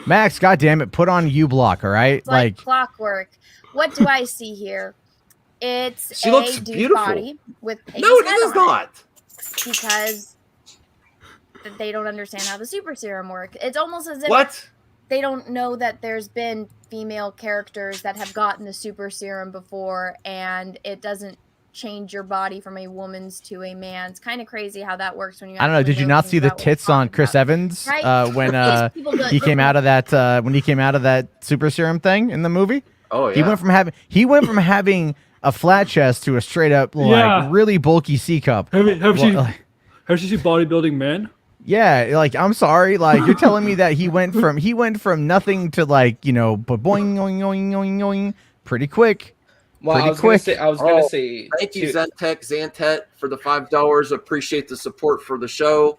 Max, goddammit, put on U-Block, all right? It's like clockwork. What do I see here? It's she looks dude's beautiful. Body with Peggy's No, it head is on not. Because... they don't understand how the super serum works. It's almost as if they don't know that there's been female characters that have gotten the super serum before, and it doesn't change your body from a woman's to a man's. Kind of crazy how that works when you. I don't know. Did you not see the tits on Chris Evans when he came out of that super serum thing in the movie? Oh yeah. He went from having a flat chest to a straight up really bulky C cup. Have you seen bodybuilding men? Yeah, like, I'm sorry, like, you're telling me that he went from nothing to, like, but boing, going pretty quick. Well, I was gonna say thank you, Zantet, for the $5. Appreciate the support for the show.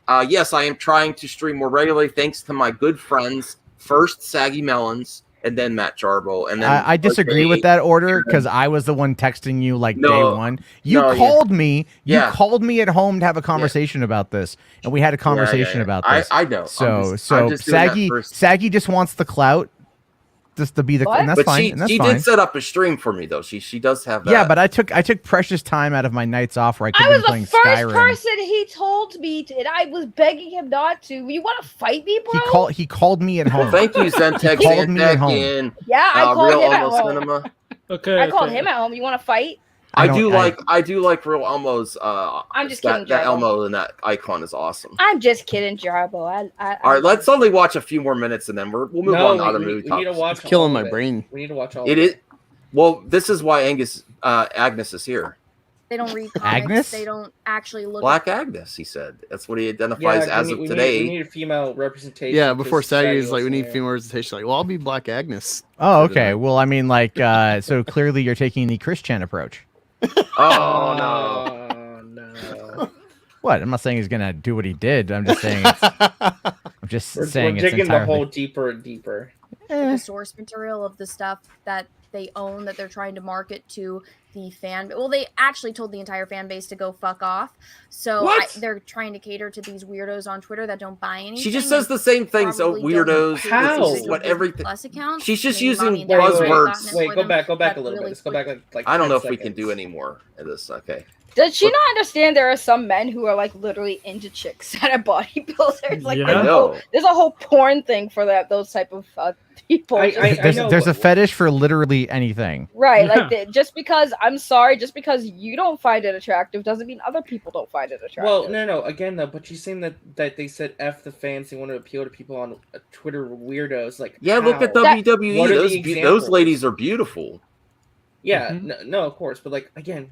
Yes, I am trying to stream more regularly thanks to my good friends. First, Saggy Melons, and then Matt Jarbo. And then I disagree with that order because I was the one texting you day one. You called me. You called me at home to have a conversation about this, and we had a conversation about this. I know. So Saggy just wants the clout, just to be the. And that's fine. She did set up a stream for me though. She does have that. Yeah, but I took precious time out of my nights off where I could have been playing Skyrim. I was the first person he told me to, and I was begging him not to. You want to fight me, bro? He called me at home. Thank you, Zentek. Called me at home. Yeah, I called him at home. Cinema. Okay. I called him at home. You want to fight? I do like Real Elmo's. I'm just kidding. That Elmo and that icon is awesome. I'm just kidding, Jarbo. All right, let's only watch a few more minutes and then we'll move on to other movie topics. We need to watch. It's killing my brain. We need to watch all. It is. Well, this is why Agnes is here. They don't read comics. Agnes? They don't actually look. Black Agnes, he said. That's what he identifies as of today. We need a female representation. Yeah, before Saggy's like, we need female representation. Like, well, I'll be Black Agnes. Oh, okay. Well, I mean, like, so clearly you're taking the Christian approach. Oh no. No. What? I'm not saying he's gonna do what he did. I'm just saying. We're digging the hole deeper and deeper. The source material of the stuff that they own that they're trying to market to the fan. Well, they actually told the entire fan base to go fuck off. So they're trying to cater to these weirdos on Twitter that don't buy anything. She just says the same thing. So weirdos. How? What everything? Plus account. She's just using buzzwords. Wait, go back a little bit. Let's go back like I don't know if 10 we can seconds. do any more of this. Okay. Does she not understand there are some men who are like literally into chicks that are bodybuilders? Like there's a whole porn thing for those type of people. There's a fetish for literally anything. Right, like just because just because you don't find it attractive doesn't mean other people don't find it attractive. Well, no, again though, but she's saying that they said F the fans, they want to appeal to people on Twitter weirdos. Like, yeah, look at WWE. Those ladies are beautiful. Yeah, no, of course, but like again.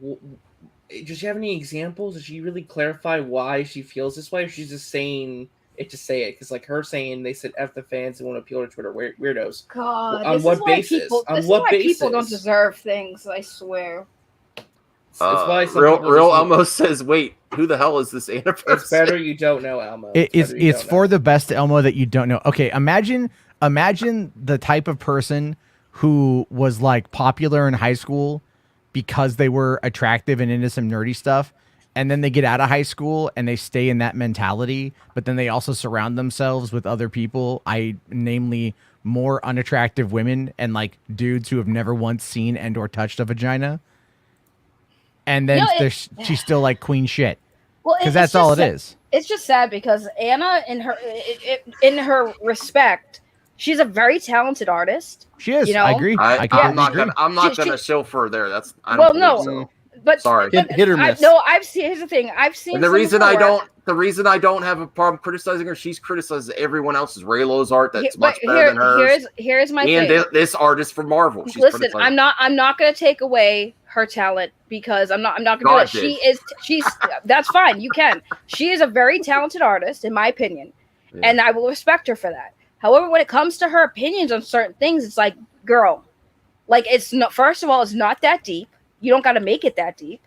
Does she have any examples? Does she really clarify why she feels this way? Or she's just saying it to say it? Because like her saying they said F the fans and want to appeal to Twitter weirdos. God, on what basis? On what basis? People don't deserve things. I swear. It's why Real Elmo says, "Wait, who the hell is this Anna person?" It's better you don't know, Elmo. It's for the best Elmo that you don't know. Okay, imagine the type of person who was like popular in high school because they were attractive and into some nerdy stuff, and then they get out of high school and they stay in that mentality, but then they also surround themselves with other people, namely more unattractive women and like dudes who have never once seen and or touched a vagina, and then she's still like queen shit. Well, because that's all it is. It's just sad because Anna, in her respect, she's a very talented artist. She is. You know? I agree. I'm not gonna chauffeur there. That's but sorry. Hit or miss. I've seen. Here's the thing. I've seen. And the reason I don't have a problem criticizing her, she's criticized everyone else's Raylo's art that's much better than hers. Here's my thing. And this artist from Marvel. She's listen, I'm not gonna take away her talent because I'm not gonna do it. She's that's fine. You can. She is a very talented artist, in my opinion, and I will respect her for that. However, when it comes to her opinions on certain things, it's like, girl, like it's not. First of all, it's not that deep. You don't got to make it that deep.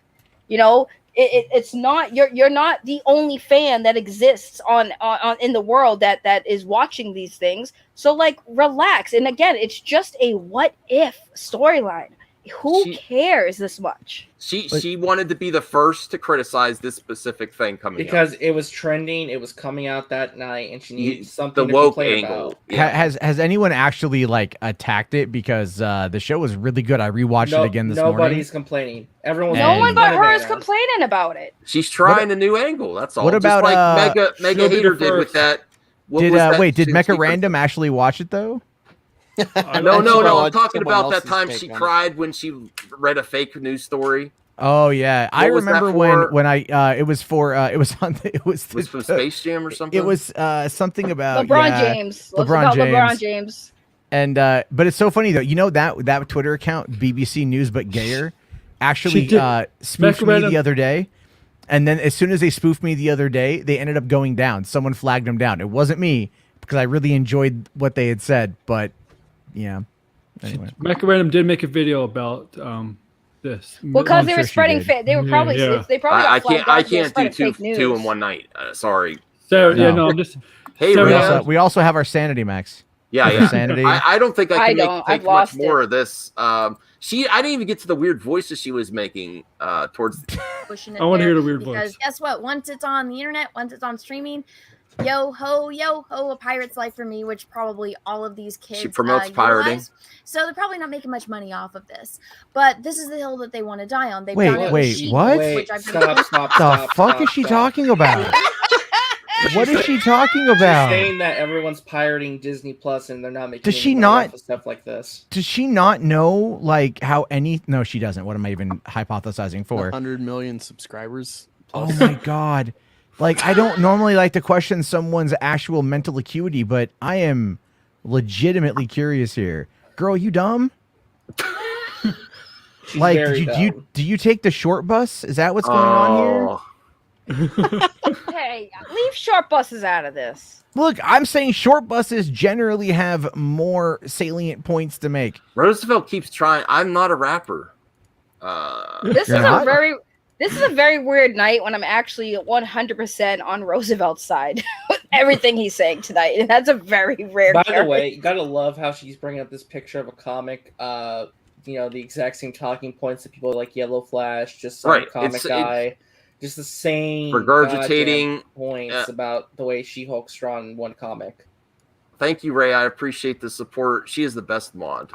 You know, it's not. You're not the only fan that exists on in the world that is watching these things. So like, relax. And again, it's just a what if storyline. Who cares this much? She wanted to be the first to criticize this specific thing coming because it was trending, it was coming out that night, and she needed something the to woke complain angle. about. Yeah. Has anyone actually like attacked it? Because the show was really good. I rewatched it again this morning. Nobody's complaining. Everyone's no one but her is complaining about it. She's trying a new angle. That's all. What about just like Mega Hater did with that? Did Mecha Random actually watch it though? No. I'm talking about that time she cried when she read a fake news story. Oh yeah, I remember when I it was for from Space Jam or something. It was something about LeBron James. LeBron James. And but it's so funny though. You know that Twitter account BBC News but Gayer actually spoofed me the other day. And then as soon as they spoofed me the other day, they ended up going down. Someone flagged them down. It wasn't me because I really enjoyed what they had said, but yeah. Anyway, Mecha Random did make a video about this. Well, because they were spreading fake. They were probably they probably. I can't do two in one night. Sorry. So I'm just. Hey, we also have our sanity, Max. Yeah. Sanity. I don't think I can take much more of this. I didn't even get to the weird voices she was making towards. I want to hear the weird voice. Because guess what? Once it's on the internet, once it's on streaming. Yo ho, a pirate's life for me, which probably all of these kids. She promotes pirating. So they're probably not making much money off of this. But this is the hill that they want to die on. They've wait, what? Stop. The fuck is she talking about? What is she talking about? She's saying that everyone's pirating Disney Plus and they're not making. Does she not stuff like this? Does she not know like how any? No, she doesn't. What am I even hypothesizing for? 100 million subscribers. Oh my god. Like, I don't normally like to question someone's actual mental acuity, but I am legitimately curious here. Girl, you dumb? She's like, very do you take the short bus? Is that what's going on here? Hey, leave short buses out of this. Look, I'm saying short buses generally have more salient points to make. Roosevelt keeps trying. I'm not a rapper. This is not? This is a very weird night when I'm actually 100% on Roosevelt's side with everything he's saying tonight. And that's a very rare By character. the way, you gotta love how she's bringing up this picture of a comic. You know, the exact same talking points that people like Yellow Flash, just some comic guy. Just the same regurgitating points about the way She-Hulk's drawn in one comic. Thank you, Ray. I appreciate the support. She is the best mod.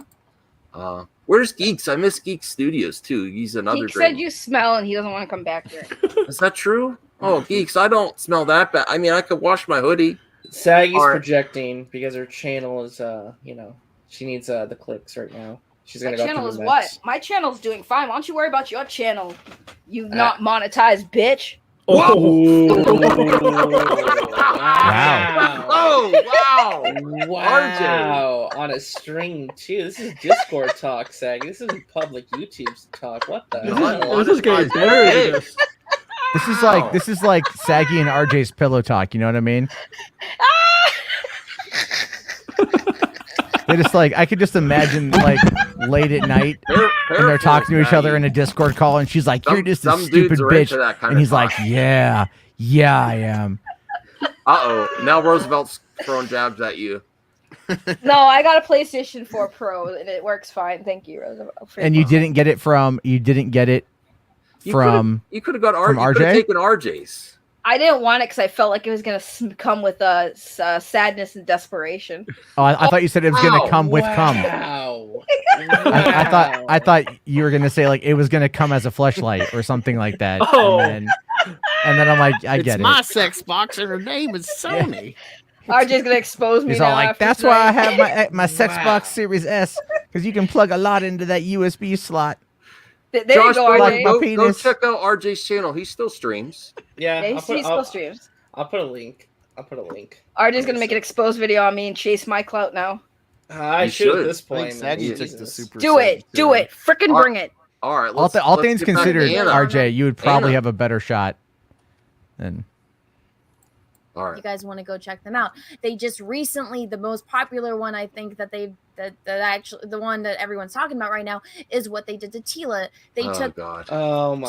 Where's Geeks? I miss Geeks Studios too. He's another. He said you smell and he doesn't want to come back here. Is that true? Oh, Geeks, I don't smell that bad. I mean, I could wash my hoodie. Saggy's projecting because her channel is, you know, she needs the clicks right now. She's gonna go channel through is the what? mix. My channel's doing fine. Why don't you worry about your channel? You not monetized bitch. Oh! Wow. Oh, wow. Wow. On a string, too. This is Discord talk, Saggy. This isn't public YouTube talk. What the hell? This is getting better than this. This is like Saggy and RJ's pillow talk. You know what I mean? They just like, I could just imagine like late at night and they're talking to each other in a Discord call and she's like, "You're just a stupid bitch," and he's like, "Yeah, I am." Now Roosevelt's throwing jabs at you. No, I got a PlayStation 4 Pro and it works fine. Thank you, Roosevelt. And you didn't get it from You could have got RJ. You could have taken RJ's. I didn't want it because I felt like it was going to come with sadness and desperation. Oh, I thought you said it was going to come with cum. Wow. I thought you were going to say like it was going to come as a fleshlight or something like that. Oh. And then I'm like, I get it's my sex box and her name is Sony. RJ's going to expose me He's now all like, after "That's tonight." why I have my sex box Series S because you can plug a lot into that USB slot." There Josh, you go, like RJ. my go penis. check out RJ's channel. He still streams. Yeah, Yeah, he still streams. I'll put a link. RJ's going to make an exposed video on me and chase my clout now. I should at this I point. think Saggy man. took the Jesus. super. Do it. Frickin' bring it. All right. All things get back to considered, Anna. RJ, you would probably Anna. have a better shot than. All right. You guys want to go check them out. They just recently, the most popular one, I think that actually the one that everyone's talking about right now is what they did to Tila. They took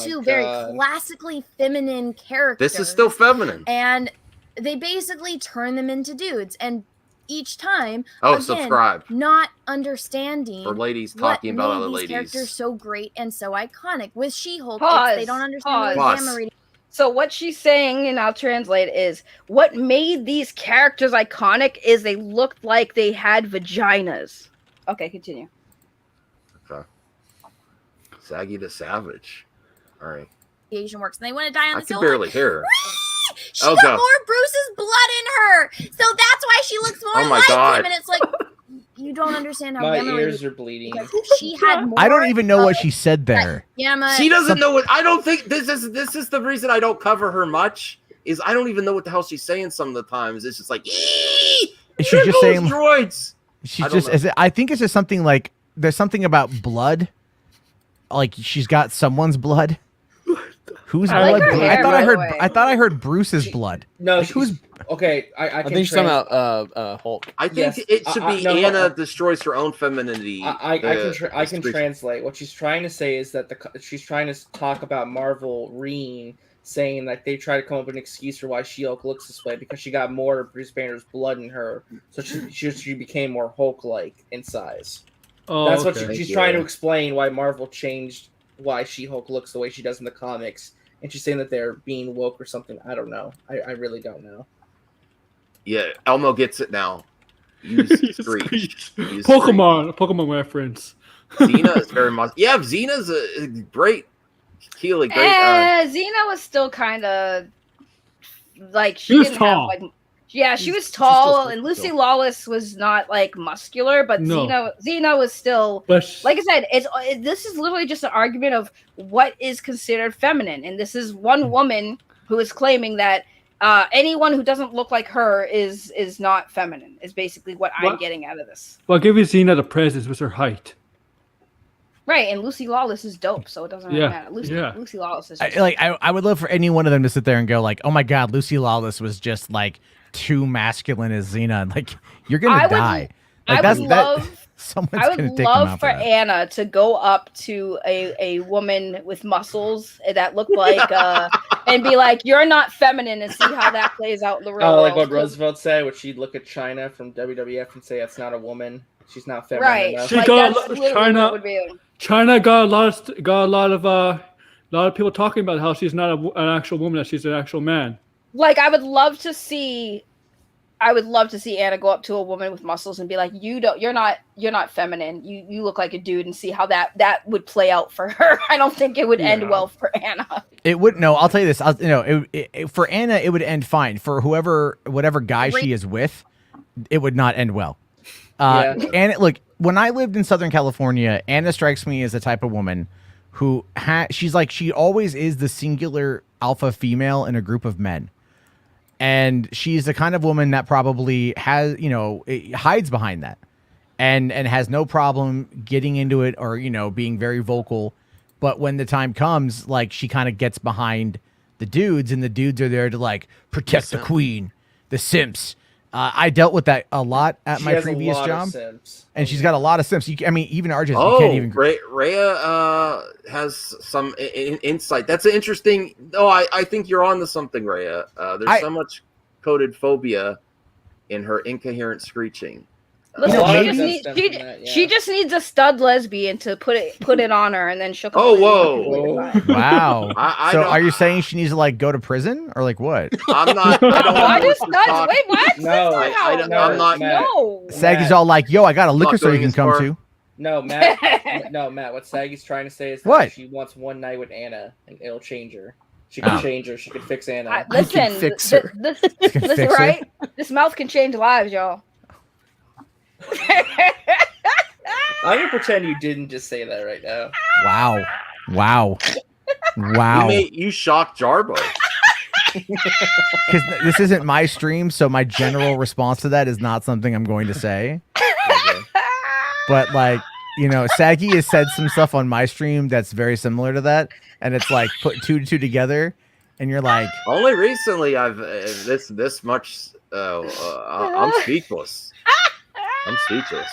two very classically feminine characters. This is still feminine. And they basically turn them into dudes. And each time, subscribe. Not understanding For ladies talking about other these ladies. characters so great and so iconic. With She-Hulk, Pause. they don't understand Pause. gamma reading. So what she's saying, and I'll translate, is what made these characters iconic is they looked like they had vaginas. Okay, continue. Okay. Saggy the Savage. All right. Asian works, and they want to die on I the can silver. barely hear her. She got more Bruce's blood in her, so that's why she looks more Oh my like God. him. And it's like you don't understand how My gamma ears radiation- are bleeding. She had more. I don't even know what she said there. Gamma. She doesn't know what. I don't think this is the reason I don't cover her much. Is I don't even know what the hell she's saying some of the times. It's just like, Is she there just goes saying droids? She's just. I think it's just something like there's something about blood. Like she's got someone's blood. Whose I like blood? her hair, by the way. I thought I heard Bruce's blood. No, Like, who's? okay. I I think she's talking about Hulk. I think Yes. it should be no, Anna destroys her own femininity. I can translate. What she's trying to say is that she's trying to talk about Marvel Reen saying that they try to come up with an excuse for why She-Hulk looks this way because she got more of Bruce Banner's blood in her, so she became more Hulk-like in size. Oh, That's what okay. she's trying to explain why Marvel changed why She-Hulk looks the way she does in the comics, and she's saying that they're being woke or something. I don't know. I really don't know. Yeah, Elmo gets it now. Use Screech. Use Pokemon reference. Xena is very much. Yeah, Xena's a great. Keely, great. Xena was still kind of like she was didn't tall. have like. Yeah, she was tall, still and Lucy still. Lawless was not like muscular, but No. Xena was still. But Like I said, this is literally just an argument of what is considered feminine, and this is one woman who is claiming that anyone who doesn't look like her is not feminine. Is basically what I'm What? getting out of this. well, I'll give you Xena the presence with her height. Right, and Lucy Lawless is dope, so it doesn't really matter. Lucy Lawless is just I would love for any one of them to sit there and go like, "Oh my God, Lucy Lawless was just like too masculine as Xena." Like, you're gonna die. Like, I would love for that. Anna to go up to a woman with muscles that look like and be like, "You're not feminine," and see how that plays out in the real world. Like what Roosevelt said, would she'd look at China from WWF and say, "That's not a woman. She's not feminine right. enough." She China got a lot of people talking about how she's not an actual woman, that she's an actual man. Like, I would love to see Anna go up to a woman with muscles and be like, you're not feminine. You look like a dude, and see how that would play out for her. I don't think it would end well for Anna. It would. No, I'll tell you this. For Anna, it would end fine. For whatever guy she is with, it would not end well. And look, when I lived in Southern California, Anna strikes me as the type of woman who she always is the singular alpha female in a group of men. And she's the kind of woman that probably has, hides behind that and has no problem getting into it or, being very vocal. But when the time comes, like, she kind of gets behind the dudes, and the dudes are there to like protect the queen, the simps. I dealt with that a lot at my previous job, and she's got a lot of simps. Even RJ, you can't even. Rhea has some insight. That's an interesting. No, I think you're on to something, Rhea. There's so much coded phobia in her incoherent screeching. Listen, she just needs a stud lesbian to put it on her, and then she'll. Whoa! Wow. So are you saying she needs to like go to prison or like what? I'm not. I don't Why does studs? Wait, what? No, I'm not. No. Saggy's all like, "Yo, I got a liquor store you can come to." No, Matt. Matt. What Saggy's trying to say is that she wants one night with Anna, and it'll change her. She can change her. She can fix Anna. Listen, this right? This mouth can change lives, y'all. I'm gonna pretend you didn't just say that right now. Wow. You shocked Jarbo. Because this isn't my stream, so my general response to that is not something I'm going to say. Okay. But like, Saggy has said some stuff on my stream that's very similar to that, and it's like put two to two together, and you're like, only recently I've this much. I'm speechless. I'm speechless.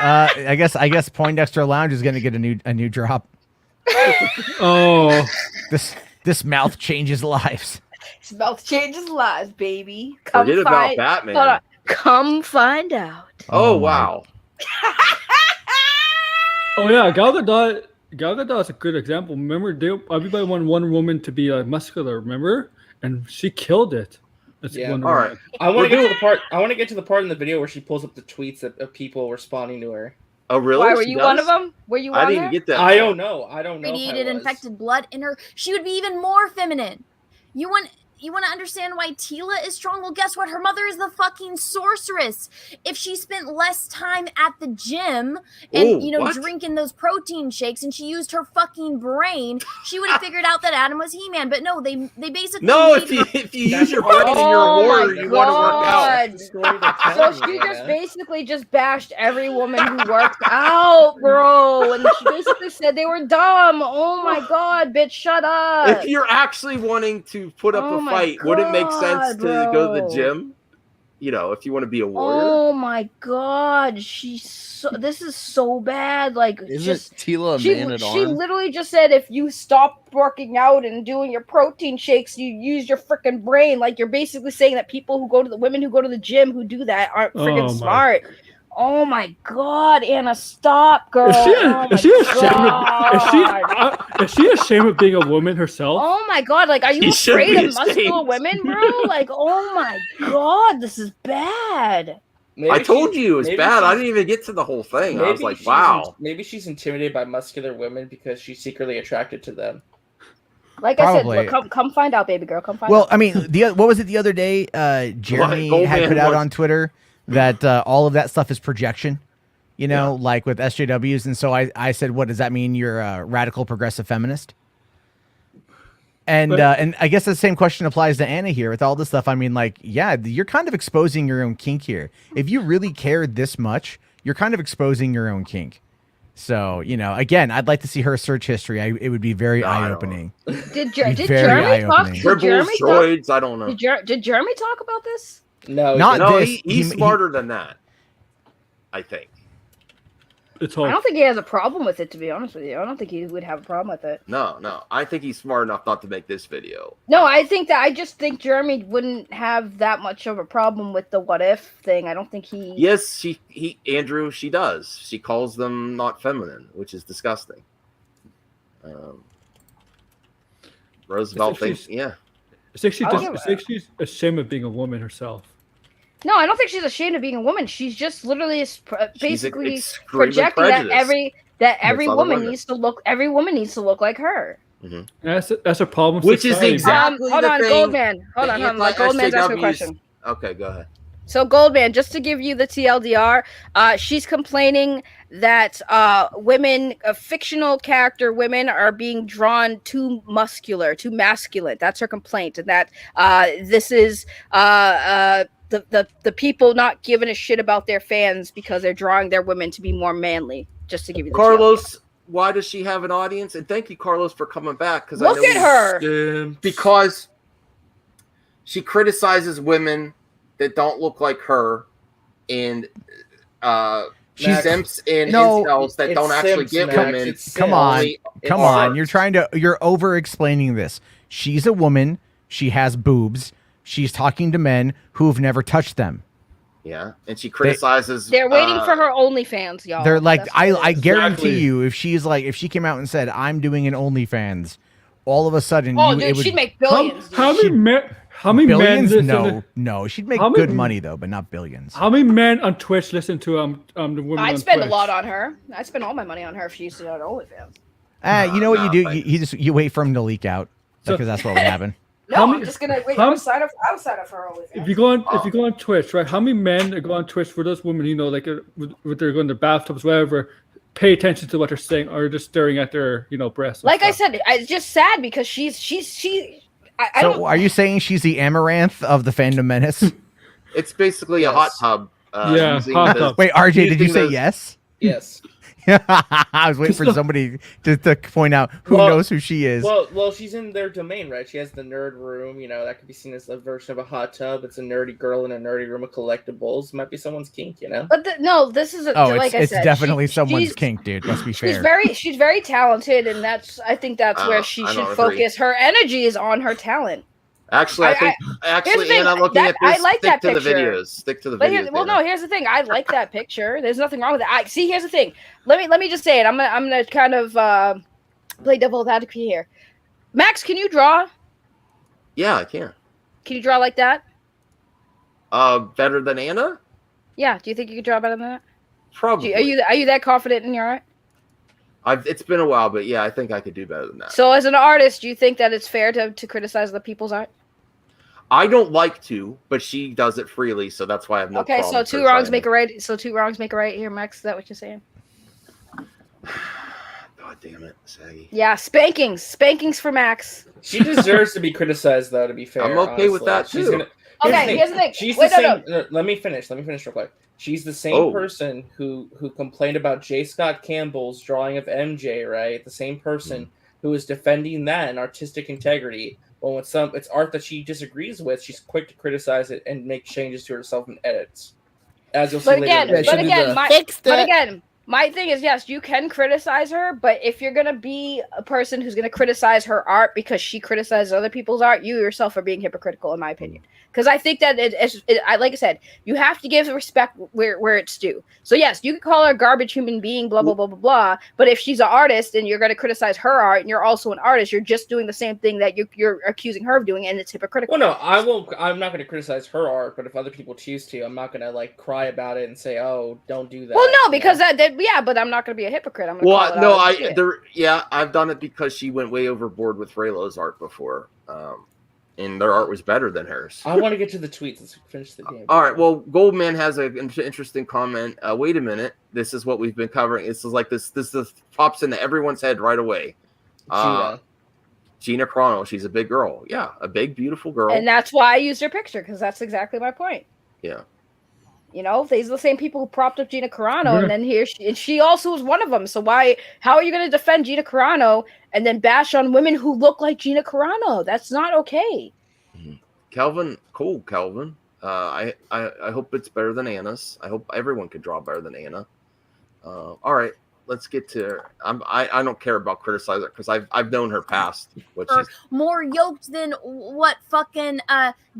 I guess Poindexter Lounge is going to get a new drop. Oh, this mouth changes lives. This mouth changes lives, baby. Forget about Batman. Hold on. Come find out. Oh wow. Oh yeah, Gal Gadot is a good example. Remember, everybody wanted Wonder Woman to be muscular. Remember, and she killed it. All right. I want to get to the part in the video where she pulls up the tweets of people responding to her. Oh really? Why, were you one of them? Were you? I didn't get that. I don't know. Radiated infected blood in her. She would be even more feminine. You want to understand why Tila is strong? Well, guess what? Her mother is the fucking sorceress. If she spent less time at the gym and, drinking those protein shakes, and she used her fucking brain, she would have figured out that Adam was He-Man. But no, they basically... No, if you use your brain and you're a warrior, you want to work out. So she just basically just bashed every woman who worked out, bro. And she basically said they were dumb. Oh my God, bitch, shut up. If you're actually wanting to put up a fight, would it make sense to go to the gym? If you want to be a warrior. Oh my God, this is so bad. Like, isn't Tila a man at all? She literally just said, if you stop working out and doing your protein shakes, you use your freaking brain. Like, you're basically saying that women who go to the gym who do that aren't freaking smart. Oh my God, Anna, stop, girl. Is she ashamed of being a woman herself? Oh my God, like, are you afraid of muscular women, bro? Like, oh my God, this is bad. I told you it was bad. I didn't even get to the whole thing. I was like, wow. Maybe she's intimidated by muscular women because she's secretly attracted to them. Like probably. I said, come find out, baby girl. Come find out. Well, I mean, what was it the other day? Jeremy had put out on Twitter that all of that stuff is projection, like with SJWs. And so I said, what does that mean? You're a radical progressive feminist? And I guess the same question applies to Anna here with all this stuff. I mean, like, yeah, you're kind of exposing your own kink here. If you really cared this much, you're kind of exposing your own kink. So, you know, again, I'd like to see her search history. It would be very eye-opening. Did Jeremy talk? Droids, I don't know. Did Jeremy talk about this? No, he's smarter than that, I think. I don't think he has a problem with it, to be honest with you. I don't think he would have a problem with it. No. I think he's smart enough not to make this video. No, I just think Jeremy wouldn't have that much of a problem with the what if thing. I don't think he. Yes, Andrew, she does. She calls them not feminine, which is disgusting. Roosevelt thinks, yeah. It's like she's ashamed of being a woman herself. No, I don't think she's ashamed of being a woman. She's just literally basically projecting that every woman needs to look like her. Mm-hmm. That's a problem. Which is exactly hold on, Goldman. Hold on. Goldman's asking a question. Okay, go ahead. So Goldman, just to give you the TLDR, she's complaining that women, fictional character women, are being drawn too muscular, too masculine. That's her complaint, and that this is the people not giving a shit about their fans because they're drawing their women to be more manly. Just to give you the Carlos, why does she have an audience? And thank you, Carlos, for coming back. Because look at her. Because she criticizes women that don't look like her, and she simps in incels that don't actually get women. Come on. You're over explaining this. She's a woman. She has boobs. She's talking to men who've never touched them. Yeah, and she criticizes. They're waiting for her OnlyFans, y'all. They're like, I guarantee you, if she came out and said, "I'm doing an OnlyFans," all of a sudden, she'd make billions. How many billions? Men? No, she'd make good money though, but not billions. How many men on Twitch listen to the woman? I'd spend a lot on her. I'd spend all my money on her if she used to have OnlyFans. You know what you do? You wait for him to leak out because that's what would happen. I'm just gonna wait. I'll sign up for her OnlyFans. If you go on Twitch, right? How many men go on Twitch for those women? You know, like with their going to bathtubs, whatever. Pay attention to what they're saying, or just staring at their breasts. Like I said, it's just sad because she's. So are you saying she's the Amaranth of the fandom menace? It's basically a hot tub. Hot tub. Wait, RJ, did you say yes? Yes. I was waiting for somebody to point out who knows who she is. Well, she's in their domain, right? She has the nerd room. You know, that could be seen as a version of a hot tub. It's a nerdy girl in a nerdy room of collectibles. Might be someone's kink, you know. But this is it's definitely someone's kink, dude. Let's be fair. She's very talented, and I think that's where she should focus. Her energy is on her talent. Actually, I think Anna, looking at this, I like that picture. Stick to the videos. Here's the thing. I like that picture. There's nothing wrong with it. Here's the thing. Let me just say it. I'm gonna kind of play devil's advocate here. Max, can you draw? Yeah, I can. Can you draw like that? Better than Anna? Yeah. Do you think you could draw better than that? Probably. Are you that confident in your art? It's been a while, but yeah, I think I could do better than that. So, as an artist, do you think that it's fair to criticize other people's art? I don't like to, but she does it freely, so that's why I have no problem. Okay, so two wrongs make a right. So 2 wrongs make a right here, Max. Is that what you're saying? God damn it, Saggy. Yeah, spankings for Max. She deserves to be criticized, though. To be fair, I'm okay with that too. Here's the thing. She's the same. No, let me finish real quick. She's the same person who complained about J. Scott Campbell's drawing of MJ, right? The same person who is defending that and artistic integrity. Well, when it's art that she disagrees with, she's quick to criticize it and make changes to herself in edits. As you'll see later. But again, my thing is, yes, you can criticize her, but if you're going to be a person who's going to criticize her art because she criticizes other people's art, you yourself are being hypocritical, in my opinion. Because I think that, like I said, you have to give respect where it's due. So, yes, you can call her a garbage human being, blah, blah, blah, blah, blah. But if she's an artist and you're going to criticize her art and you're also an artist, you're just doing the same thing that you're accusing her of doing, and it's hypocritical. Well, no, I'm not going to criticize her art, but if other people choose to, I'm not going to, cry about it and say, oh, don't do that. Well, no, because but I'm not going to be a hypocrite. I'm I've done it because she went way overboard with Raylo's art before. And their art was better than hers. I want to get to the tweets. Let's finish the game. All right. Well, Goldman has an interesting comment. Wait a minute. This is what we've been covering. This is like this pops into everyone's head right away. Gina Carano, she's a big girl. Yeah, a big, beautiful girl. And that's why I used her picture, because that's exactly my point. Yeah. You know, these are the same people who propped up Gina Carano, and then she also was one of them. So how are you going to defend Gina Carano and then bash on women who look like Gina Carano? That's not okay. Calvin. I hope it's better than Anna's. I hope everyone could draw better than Anna. All right, let's get to. I don't care about criticizing her because I've known her past. What she's more yoked than what fucking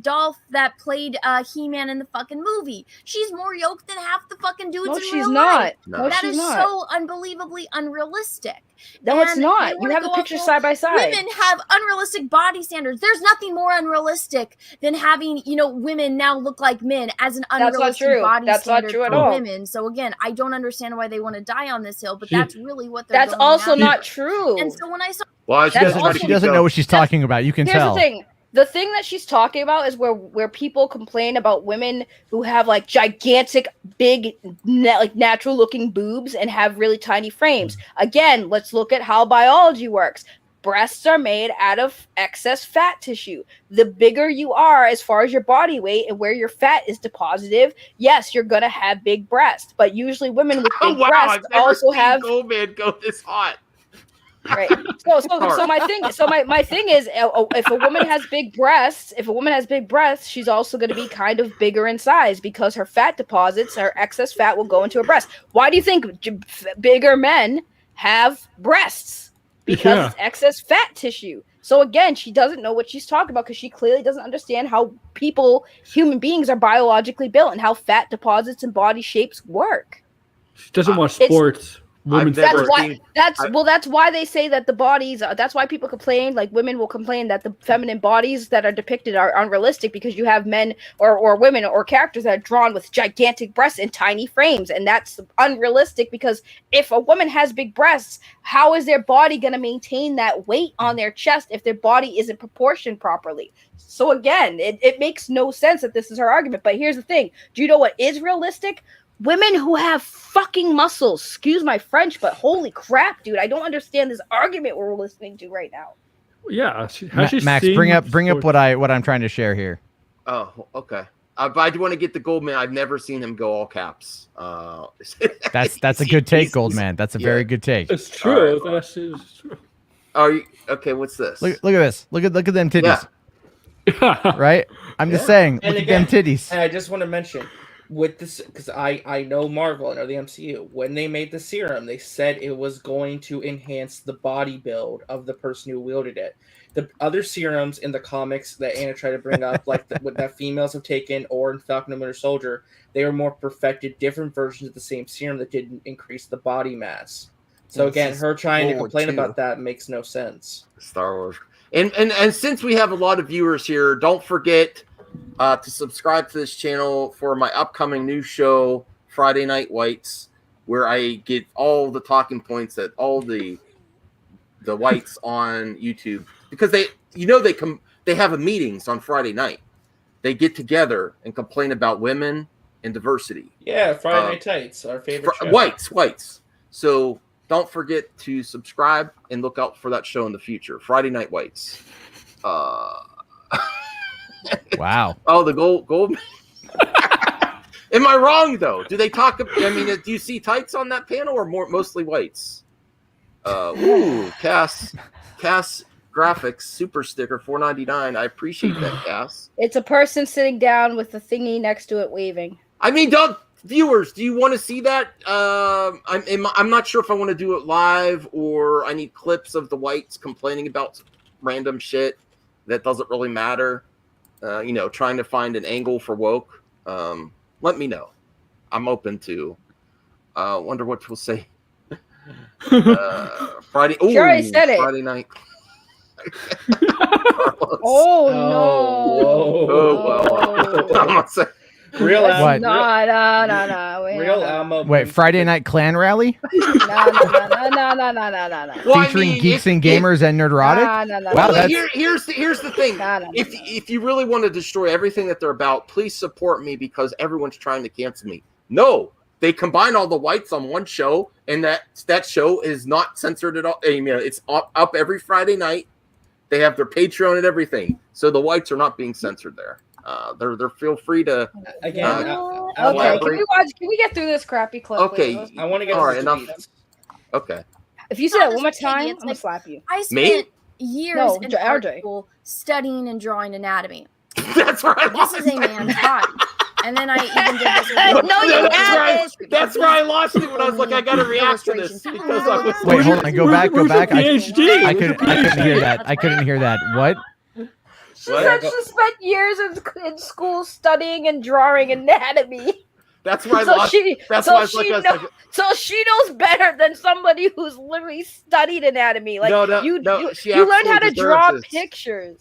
Dolph that played He-Man in the fucking movie. She's more yoked than half the fucking dudes in real life. No, that she's is not. so unbelievably unrealistic. No, it's not. You have the pictures side by side. Women have unrealistic body standards. There's nothing more unrealistic than having, women now look like men as an unrealistic body standard for women. So again, I don't understand why they want to die on this hill, but that's really what they're That's also not true. And so when I saw she doesn't know what she's talking about. You can tell. Here's the thing. The thing that she's talking about is where people complain about women who have like gigantic, big, like natural looking boobs and have really tiny frames. Again, let's look at how biology works. Breasts are made out of excess fat tissue. The bigger you are as far as your body weight and where your fat is deposited, yes, you're going to have big breasts. But usually women with big breasts also have... Goldman go this hot. Right. So my thing is, if a woman has big breasts, she's also going to be kind of bigger in size because her fat deposits, her excess fat will go into her breast. Why do you think bigger men have breasts? Because it's excess fat tissue. So again, she doesn't know what she's talking about because she clearly doesn't understand how human beings are biologically built and how fat deposits and body shapes work. She doesn't watch sports. That's why they say that the bodies. That's why people complain. Like women will complain that the feminine bodies that are depicted are unrealistic because you have men or women or characters that are drawn with gigantic breasts and tiny frames, and that's unrealistic because if a woman has big breasts, how is their body going to maintain that weight on their chest if their body isn't proportioned properly? So again, it makes no sense that this is her argument. But here's the thing: do you know what is realistic? Women who have fucking muscles. Excuse my French, but holy crap, dude! I don't understand this argument we're listening to right now. Yeah, Max, bring up what I'm trying to share here. Oh, okay. But I do want to get the Goldman. I've never seen him go all caps. That's a good take, Goldman. That's a very good take. It's true. Right. That's true. Are you okay? What's this? Look at this. Look at them titties. Yeah. Right? I'm just saying. Look at them titties. And I just want to mention. With this, because I know Marvel, I know the MCU. When they made the serum, they said it was going to enhance the body build of the person who wielded it. The other serums in the comics that Anna tried to bring up, like that females have taken, or in Falcon and Winter Soldier, they were more perfected, different versions of the same serum that didn't increase the body mass. So again, her trying to complain about that makes no sense. Star Wars, and since we have a lot of viewers here, don't forget. To subscribe to this channel for my upcoming new show, Friday Night Whites, where I get all the talking points at all the whites on YouTube because they have a meetings on Friday night. They get together and complain about women and diversity. Yeah, Friday Night Tights, our favorite show. Whites. So don't forget to subscribe and look out for that show in the future. Friday Night Whites. Wow. Oh, the gold. Am I wrong though? Do they talk? I mean, do you see tights on that panel or mostly whites? Cass graphics super sticker $4.99. I appreciate that, Cass. It's a person sitting down with the thingy next to it waving. I mean, viewers, do you want to see that? I'm not sure if I want to do it live or I need clips of the whites complaining about random shit that doesn't really matter. Trying to find an angle for woke. Let me know. I'm open to. Wonder what we'll say. Friday. Oh, sure, I said it. Friday night. Oh no! I'm not saying. Real what? No. Real Alma. Wait, Friday Night Clan Rally? No. Featuring geeks and gamers and nerdotic? No. Wow, here's the thing. If you really want to destroy everything that they're about, please support me because everyone's trying to cancel me. No, they combine all the whites on one show, and that show is not censored at all. It's up every Friday night. They have their Patreon and everything. So the whites are not being censored there. They're feel free to Again. Okay, can we get through this crappy clip? Okay, please? I want to get all right, to the enough. tweets. Okay. If you say Not that one more just Peggy, time, I'm it's gonna like- slap you. I Me? spent years No, in RJ. art school studying and drawing anatomy. That's right. This is a man's body. And then I even did this. No, you haven't. That's where I lost it when I was like, I gotta react to this because I was. Wait, hold on. Go back. Go back. I PhD. couldn't hear that. I couldn't hear that. What? She said she spent years in school studying and drawing anatomy. That's where I So lost. she, That's so why I was she like, I was know, like, so she knows better than somebody who's literally studied anatomy. Like No, you she learned how to absolutely draw deserves this. pictures.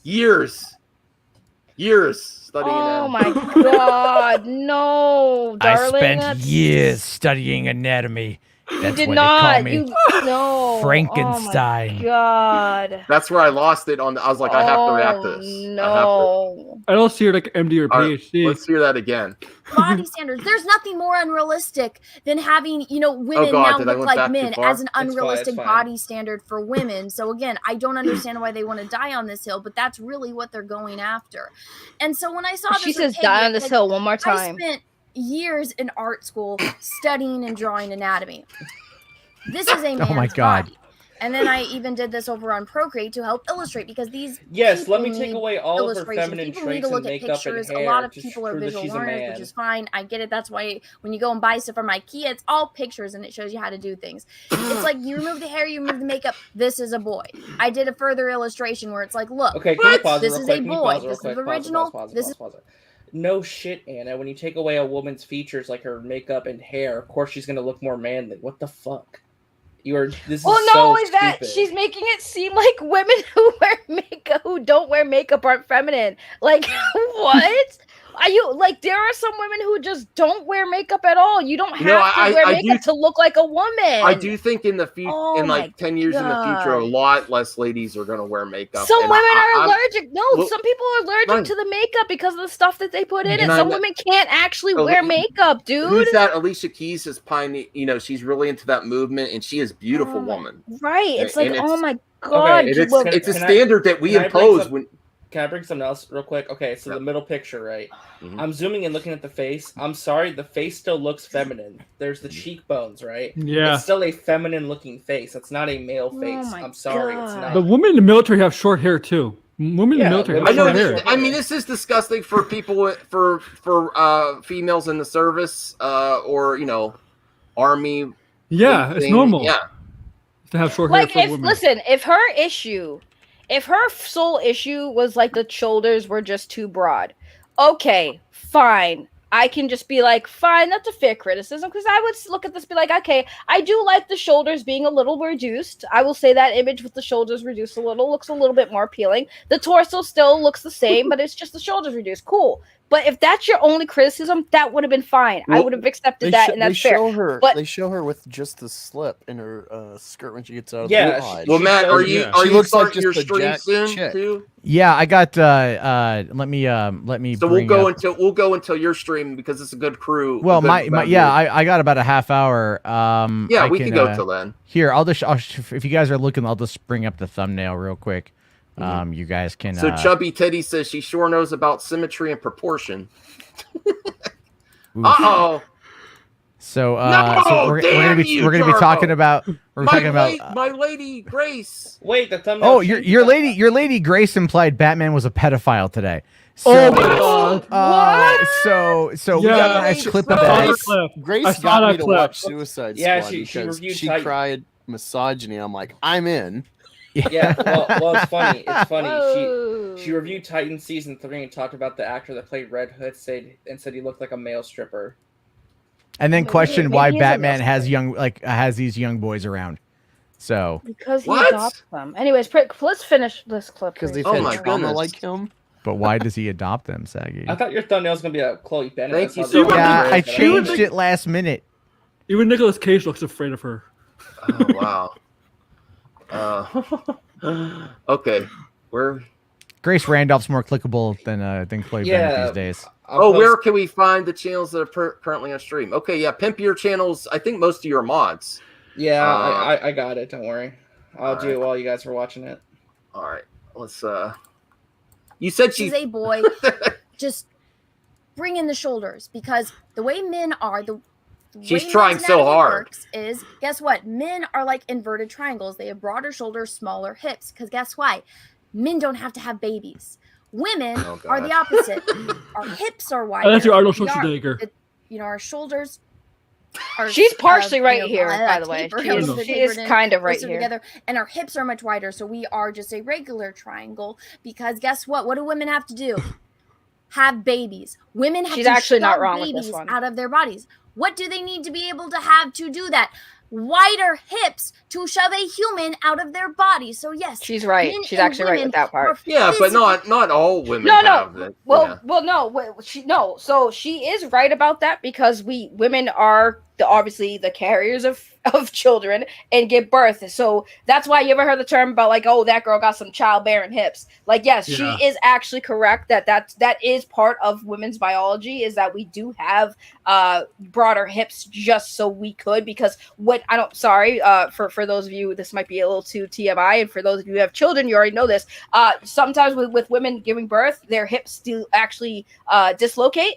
Years studying Oh anatomy. my god, no, darling. I spent that's- years studying anatomy. You That's did what not. they call me. You no. Frankenstein. Oh my god. That's where I lost it on. I was like, I have to react to this. No. I don't see her like MD or All right, PhD. let's hear that again. Body standards. There's nothing more unrealistic than having, women God, now did I look went like back too men far? as an fine, unrealistic it's fine. body standard for women. So again, I don't understand why they want to die on this hill, but that's really what they're going after. And so when I saw this, She with says Peggy, die on it's this like, hill one more I time. spent years in art school studying and drawing anatomy. This is a man's Oh my God. body. And then I even did this over on Procreate to help illustrate because these Yes, let me people take need away all of her illustration. feminine People need traits to look and at makeup and pictures. hair A lot of to people are prove that visual she's a learners, man. which is fine. I get it. That's why when you go and buy stuff from IKEA, it's all pictures and it shows you how to do things. It's like you remove the hair, you remove the makeup. This is a boy. I did a further illustration where it's like, look, Okay, can you pause it this real is quick? a Can you boy. pause it real This is quick? the Pause it, original. pause it, This pause is it, pause it. No shit, Anna. When you take away a woman's features like her makeup and hair, of course she's gonna look more manly. What the fuck? This is Well, not so only that, stupid. she's making it seem like women who don't wear makeup aren't feminine. Like, what? Are you like? There are some women who just don't wear makeup at all. You don't have to wear makeup to look like a woman. I do think in the future, Oh in like my 10 years in the future, a God. lot less ladies are going to wear makeup. Some And women are I'm- allergic. No, Well, some people are allergic right. to the makeup because of the stuff that they put in it. And I Some know- women can't actually Oh, wear makeup, dude. Who's that? Alicia Keys is pioneer. She's really into that movement, and she is a beautiful Oh my- woman. Right. It's like, And oh it's- my God. And well, it's a Can I- standard that we can I bring impose some- when. Can I bring something else real quick? Okay, so Yeah. the middle picture, right? Mhm. I'm zooming and looking at the face. I'm sorry, the face still looks feminine. There's the cheekbones, right? Yeah. It's still a feminine looking face. It's not a male face. my I'm sorry, it's God. not. But women in the military have short hair too. Women in Yeah, the military have I know. short hair. Sure. I mean, this is disgusting for people for females in the service, or army. Yeah, it's thing. normal Yeah. to have short hair like, for if women. listen, if her sole issue was like the shoulders were just too broad, okay, fine. I can just be like, fine, that's a fair criticism, because I would look at this and be like, okay, I do like the shoulders being a little reduced. I will say that image with the shoulders reduced a little looks a little bit more appealing. The torso still looks the same, but it's just the shoulders reduced. Cool. But if that's your only criticism, that would have been fine. I Well, would have accepted that, and that's fair. But They show her with just the slip in her skirt when she gets out of Yeah, the pod. Well, She Matt, are shows- you yeah. are She you looks like starting your just a stream jacked soon chick. too? Yeah, I got. Let me. So we'll bring go up- until you're streaming because it's a good crew. Well, a good I got about a half hour. Yeah, we can go till then. Here, if you guys are looking, I'll just bring up the thumbnail real quick. You guys can. So Chubby Teddy says she sure knows about symmetry and proportion. oof. Uh-oh. So, No, so we're gonna damn be you, we're gonna be Jarbo. talking about My lady Grace. Wait, the thumbnail. Oh, your lady Grace implied Batman was a pedophile today. So, Oh my God. so we Yeah. got a nice clip of I saw that. that clip. I Grace saw got that me to clip. watch Suicide Yeah, Squad she because reviewed she Titan. cried misogyny. I'm like, I'm in. Yeah, well, it's funny. It's funny. Whoa. She reviewed Titan season 3 and talked about the actor that played Red Hood. Said he looked like a male stripper. And then Maybe- questioned maybe why he is a Batman male has these young boys around. So, because he What? adopts them. Anyways, let's finish this clip. Because they've please. Oh my had trauma goodness. like him. but why does he adopt them, Saggy? I thought your thumbnail was gonna be a Chloe Bennett. Thank you That's so how much. they- Yeah, I But I changed it last minute. Even Nicolas Cage looks afraid of her. Oh wow. Okay. Where? Grace Randolph's more clickable than Chloe Bennett these days. I'll Where post- can we find the channels that are currently on stream? Okay, yeah, pimp your channels. I think most of your mods. Yeah, I got it. Don't worry. I'll do it while you guys are watching it. All right. let's you said she's a boy. Just bring in the shoulders, because the way men are, she's trying so hard. Is, guess what? Men are like inverted triangles. They have broader shoulders, smaller hips. Because guess why? Men don't have to have babies. Women are the opposite. Our hips are wider. That's your Arnold Schwarzenegger. Our shoulders. She's partially right here, by the way. She is kind of right here. Together, and our hips are much wider, so we are just a regular triangle. Because guess what? What do women have to do? Have babies. Women have to shove babies out of their bodies. What do they need to be able to have to do that? Wider hips to shove a human out of their body. So yes, she's right. She's actually right with that part. Yeah, but not all women have it. No. So she is right about that, because women are obviously the carriers of children and give birth. So that's why you ever heard the term about like, oh, that girl got some childbearing hips. Like, yes, she is actually correct that is part of women's biology, is that we do have broader hips just so we could, because for those of you, this might be a little too TMI, and for those of you who have children, you already know this. Sometimes with women giving birth, their hips do actually dislocate.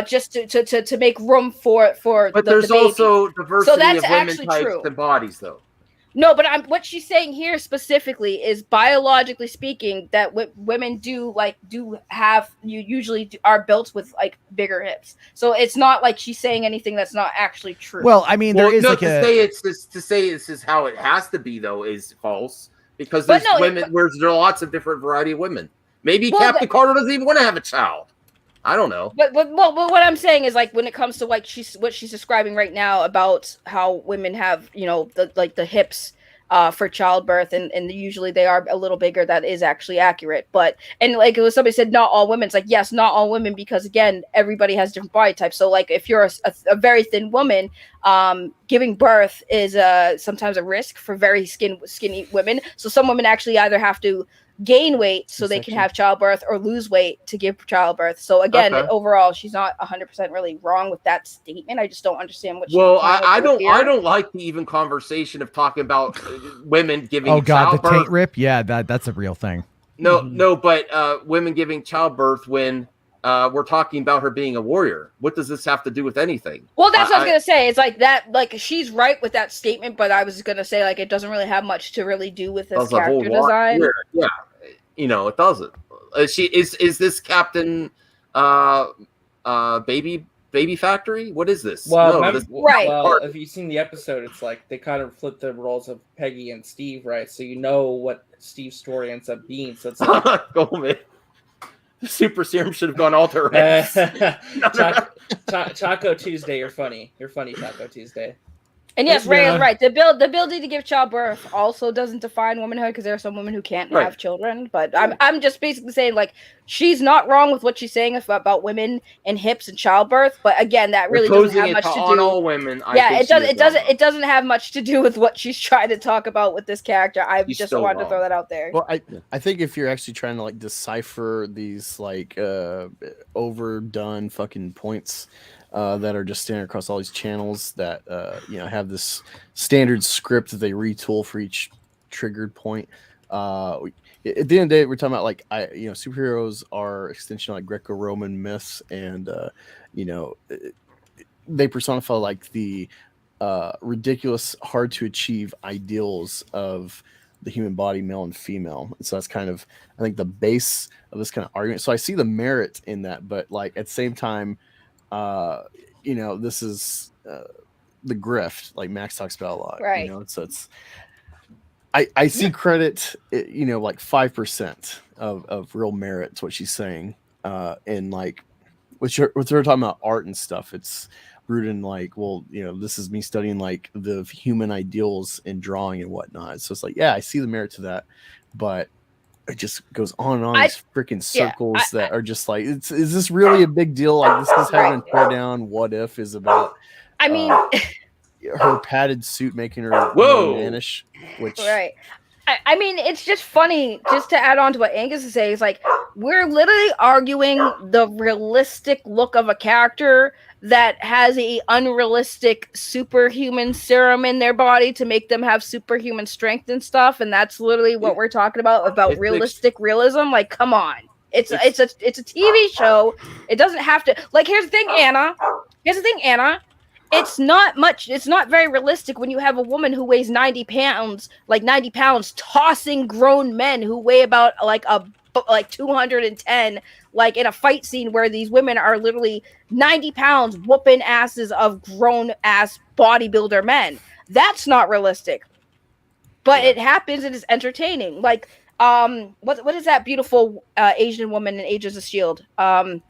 Just to make room for but there's the also diversity of women types and bodies, though. No, but what she's saying here specifically is, biologically speaking, that women do have, you usually are built with like bigger hips. So it's not like she's saying anything that's not actually true. Well, I mean, to say this is how it has to be, though, is false, because there are lots of different variety of women. Maybe Captain Carter doesn't even want to have a child. I don't know. But what I'm saying is, like, when it comes to like what she's describing right now about how women have, the hips for childbirth, and usually they are a little bigger, that is actually accurate. But, and like it was, somebody said not all women. It's like, yes, not all women, because again, everybody has different body types. So like if you're a very thin woman, giving birth is sometimes a risk for very skinny women. So some women actually either have to gain weight so they can have childbirth, or lose weight to give childbirth. So again, overall, she's not 100% really wrong with that statement. I just don't understand what. I don't like the even conversation of talking about women giving. Oh God, childbirth. The taint rip. Yeah, that's a real thing. No, but women giving childbirth when we're talking about her being a warrior. What does this have to do with anything? Well, that's what I was gonna say. It's like that. Like, she's right with that statement, but I was gonna say, like, it doesn't really have much to really do with this character design. Yeah, it doesn't. Is this Captain Baby Factory? What is this? Well, if you've seen the episode, it's like they kind of flip the roles of Peggy and Steve, right? So you know what Steve's story ends up being. So it's like, Goldman. Super Serum should have gone all to Taco Tuesday, you're funny. You're funny, Taco Tuesday. And yes, Ray is right. The ability to give childbirth also doesn't define womanhood, because there are some women who can't have children. But I'm just basically saying, like, she's not wrong with what she's saying about women and hips and childbirth. But again, that really doesn't have much to do on all women. It doesn't have much to do with what she's trying to talk about with this character. I just wanted to throw that out there. Well, I think if you're actually trying to like decipher these like overdone fucking points that are just standard across all these channels that have this standard script that they retool for each triggered point. At the end of the day, we're talking about like superheroes are extension of like Greco-Roman myths, and they personify like the ridiculous, hard to achieve ideals of the human body, male and female. And so that's kind of, I think, the base of this kind of argument. So I see the merit in that, but like at the same time, this is the grift, like Max talks about a lot, right? So it's I see credit, like 5% of real merit to what she's saying, and like what we're talking about art and stuff. It's rooted in like, well, this is me studying like the human ideals in drawing and whatnot. So it's like, yeah, I see the merit to that, but it just goes on and on these freaking circles that are just like, is this really a big deal? Like, this is having to tear down What If is about. I mean, her padded suit making her mannish, which I mean, it's just funny, just to add on to what Angus is saying, is like, we're literally arguing the realistic look of a character that has a unrealistic superhuman serum in their body to make them have superhuman strength and stuff, and that's literally what we're talking about realistic realism. Like, come on. It's a TV show. It doesn't have to, like, here's the thing, Anna. It's not very realistic when you have a woman who weighs 90 pounds, tossing grown men who weigh about like 210, like in a fight scene where these women are literally 90 pounds whooping asses of grown ass bodybuilder men. That's not realistic. But it happens and it's entertaining. Like, what is that beautiful Asian woman in Agents of S.H.I.E.L.D.?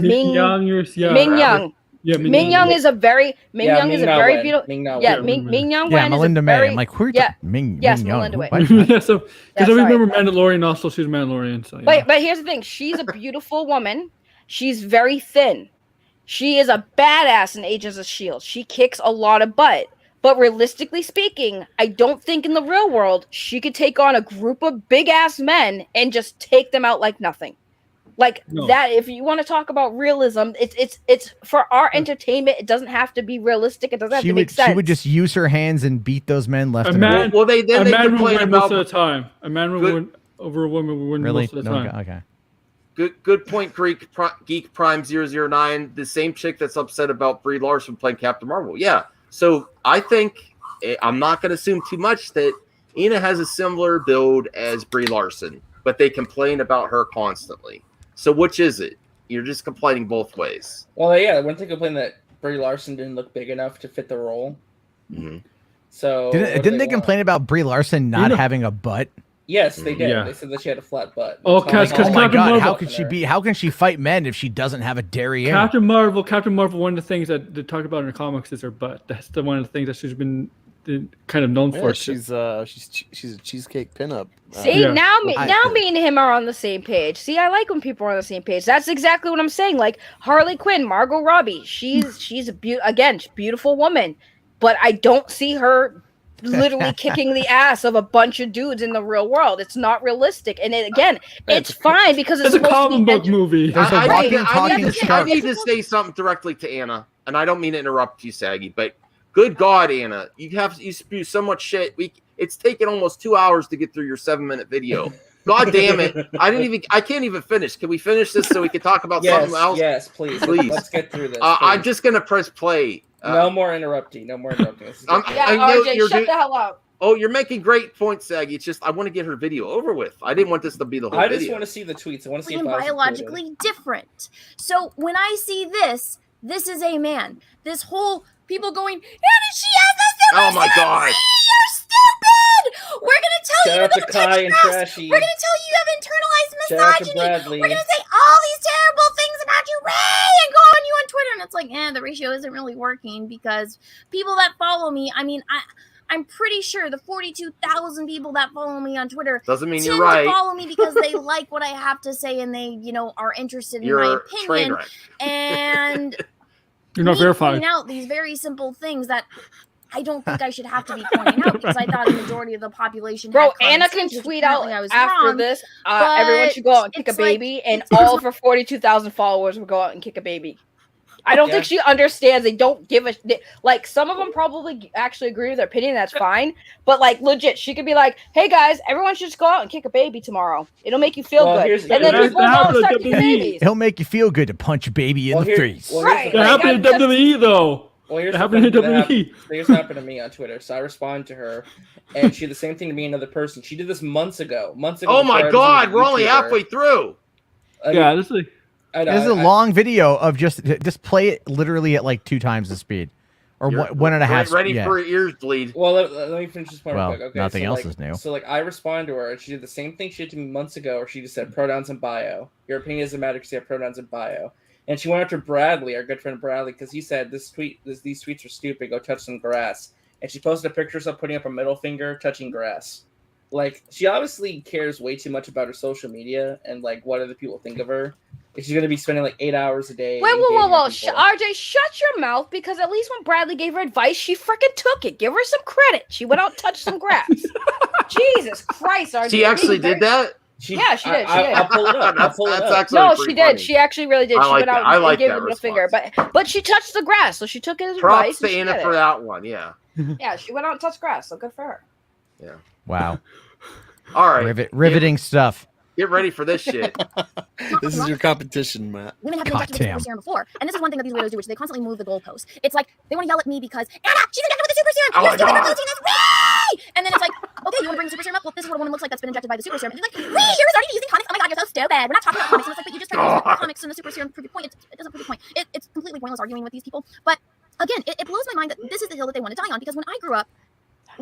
Ming Young. Yeah, Ming Young is a very beautiful. Ming Young. Yeah, Melinda May. I'm like, who are you? Ming Young. Melinda May. Yeah, so because I remember Mandalorian also, she's Mandalorian. So, yeah. But here's the thing: she's a beautiful woman. She's very thin. She is a badass in Agents of S.H.I.E.L.D. She kicks a lot of butt. But realistically speaking, I don't think in the real world she could take on a group of big ass men and just take them out like nothing. Like that, if you want to talk about realism, it's for our entertainment. It doesn't have to be realistic. It doesn't have to make sense. She would just use her hands and beat those men left and right. Well, they complain about most of the time. A man would win over a woman would win most of the time. Okay. Good point, Geek Prime 009. The same chick that's upset about Brie Larson playing Captain Marvel. Yeah. So I think I'm not going to assume too much that Ina has a similar build as Brie Larson, but they complain about her constantly. So which is it? You're just complaining both ways. Well, yeah, weren't they complaining that Brie Larson didn't look big enough to fit the role? Mm-hmm. So didn't they complain about Brie Larson not having a butt? Yes, they did. Yeah. They said that she had a flat butt. Oh, because my God, how can she fight men if she doesn't have a derriere? Captain Marvel. One of the things that they talk about in the comics is her butt. That's one of the things that she's been kind of known for. She's a cheesecake pinup. See, now me and him are on the same page. See, I like when people are on the same page. That's exactly what I'm saying. Like Harley Quinn, Margot Robbie. She's a beautiful woman, but I don't see her literally kicking the ass of a bunch of dudes in the real world. It's not realistic, and it's fine because it's a comic book movie. I need to say something directly to Anna, and I don't mean to interrupt you, Saggy, but good God, Anna, you spew so much shit. It's taken almost 2 hours to get through your 7-minute video. God damn it! I can't even finish. Can we finish this so we can talk about something else? Yes, please. Let's get through this. I'm just gonna press play. No more interrupting. RJ, shut the hell up. Oh, you're making great points, Saggy. It's just I want to get her video over with. I didn't want this to be the whole video. I just want to see the tweets. I want to see if biologically different. So when I see this is a man. This whole people going, and she has a oh my God. You're stupid. We're gonna tell you to Kai and Trashy. We're gonna tell you have internalized misogyny. We're gonna say all these terrible things about you, Ray, and go on you on Twitter. And it's like, the ratio isn't really working because people that follow me, I'm pretty sure the 42,000 people that follow me on Twitter doesn't mean you're right. Follow me because they like what I have to say and they, are interested in my opinion. And you're not verified. Pointing out these very simple things that I don't think I should have to be pointing out because I thought the majority of the population. Bro, Anna can tweet out after this. Everyone should go out and kick a baby, and all of her 42,000 followers will go out and kick a baby. I don't think she understands. They don't give a like. Some of them probably actually agree with their opinion. That's fine, but like legit, she could be like, "Hey guys, everyone should just go out and kick a baby tomorrow. It'll make you feel good." And then people will start kicking babies. It'll make you feel good to punch a baby in the face. Right? That happened in WWE though. Well, here's happened to me on Twitter. So I respond to her, and she did the same thing to me, another person. She did this months ago. Oh my God, we're only halfway through. Yeah, this is. This is a long video of just play it literally at like 2 times the speed, or 1.5. Ready for your ears bleed. Well, let me finish this point real quick. Okay, nothing else is new. So like I respond to her, and she did the same thing she did to me months ago, where she just said pronouns in bio. Your opinion doesn't matter because you have pronouns in bio. And she went after Bradley, our good friend Bradley, because he said these tweets are stupid. Go touch some grass. And she posted a picture of herself putting up a middle finger, touching grass. Like she obviously cares way too much about her social media and like what other people think of her. She's going to be spending like 8 hours a day. Whoa. RJ, shut your mouth, because at least when Bradley gave her advice, she freaking took it. Give her some credit. She went out and touched some grass. Jesus Christ, RJ. She actually did that? Yeah, she did. I'll pull it up. That's actually No, pretty she did. funny. She actually really did. I She like went out that. I like and gave that him a middle finger, but she touched the grass, so she took it as advice. Props to Anna for that one. Yeah. Yeah, she went out and touched grass, so good for her. Yeah. Wow. All right. Riveting stuff. Get ready for this shit. This is your competition, Matt. Women have been injected with super serum before, and this is one thing that these weirdos do, which they constantly move the goalposts. It's like they want to yell at me because Anna, she's injected with the super serum. Oh You're my God. this. Whee! And then it's like, okay, you want to bring the super serum up? Well, this is what a woman looks like that's been injected by the super serum. And you're like, wee, you're already using comics. Oh my God, you're so stupid. We're not talking about comics. And it's like, but you just started using comics and the super serum to prove your point. It doesn't prove your point. It's completely pointless arguing with these people. But again, it blows my mind that this is the hill that they want to die on, because when I grew up,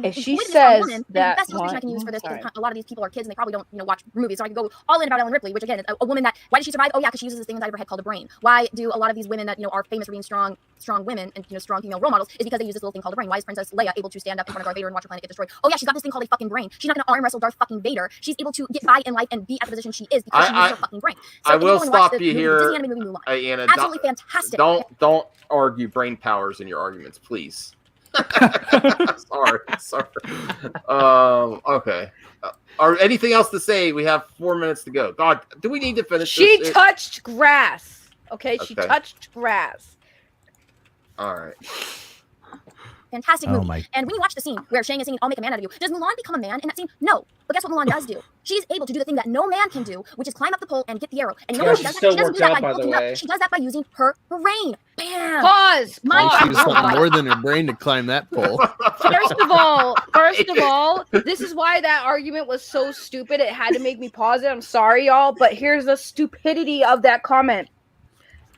If she women says women, that, the best illustration I can use for this, because a lot of these people are kids and they probably don't, watch movies. So I can go all in about Ellen Ripley, which again is a woman that, why did she survive? Oh yeah, because she uses this thing inside of her head called a brain. Why do a lot of these women that are famous for being strong women and strong female role models is because they use this little thing called a brain? Why is Princess Leia able to stand up in front of Darth Vader and watch her planet get destroyed? Oh yeah, she's got this thing called a fucking brain. She's not going to arm wrestle Darth fucking Vader. She's able to get by in life and be at the position she is because she uses her fucking brain. So I will stop you here, Disney animated movie Mulan. Anna. Absolutely fantastic. Don't argue brain powers in your arguments, please. sorry. Okay. Or anything else to say? We have 4 minutes to go. God, do we need to finish? She touched grass. Okay, she touched grass. All right. Fantastic movie. And when you watch the scene where Shang is saying, I'll make a man out of you, does Mulan become a man in that scene? No. But guess what Mulan does do? She's able to do the thing that no man can do, which is climb up the pole and get the arrow. And you know what she does? She doesn't do that by looking up. She does that by using her brain. Bam! Pause. She was something more than her brain to climb that pole. First of all, this is why that argument was so stupid. It had to make me pause it. I'm sorry, y'all, but here's the stupidity of that comment.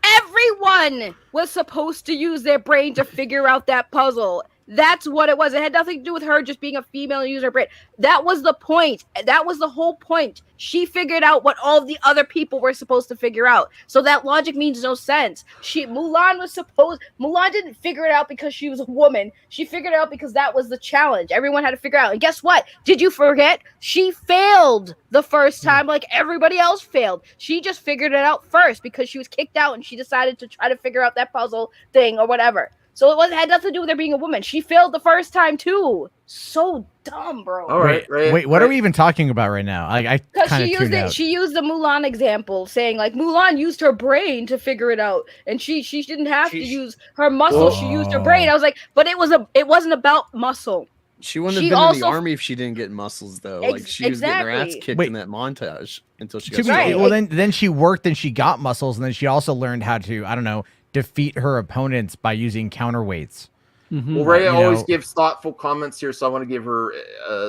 Everyone was supposed to use their brain to figure out that puzzle. That's what it was. It had nothing to do with her just being a female and use her brain. That was the point. That was the whole point. She figured out what all the other people were supposed to figure out. So that logic means no sense. Mulan didn't figure it out because she was a woman. She figured it out because that was the challenge. Everyone had to figure it out. And guess what? Did you forget? She failed the first time like everybody else failed. She just figured it out first because she was kicked out and she decided to try to figure out that puzzle thing or whatever. So it had nothing to do with her being a woman. She failed the first time too. So dumb, bro. All right. Wait, what are we even talking about right now? I kind of tuned out. She used the Mulan example, saying like Mulan used her brain to figure it out, and she didn't have to use her muscle. She used her brain. I was like, but it wasn't about muscle. She wouldn't have been in the army if she didn't get muscles, though. Like she was getting her ass kicked in that montage until she got right. Well, then she worked and she got muscles, and then she also learned how to, I don't know, defeat her opponents by using counterweights. Mm-hmm. Well, Rhea always gives thoughtful comments here, so I want to give her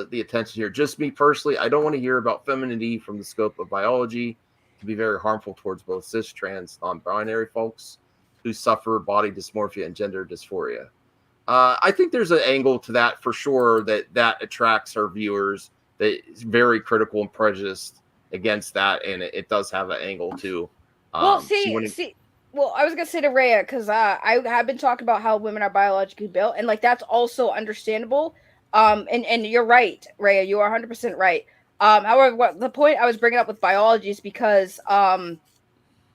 the attention here. Just me personally, I don't want to hear about femininity from the scope of biology. It can be very harmful towards both cis, trans, non-binary folks who suffer body dysmorphia and gender dysphoria. I think there's an angle to that for sure that attracts her viewers. That is very critical and prejudiced against that, and it does have an angle too. Well, I was gonna say to Rhea because I have been talking about how women are biologically built, and like that's also understandable. And you're right, Rhea. You are 100% right. However, the point I was bringing up with biology is because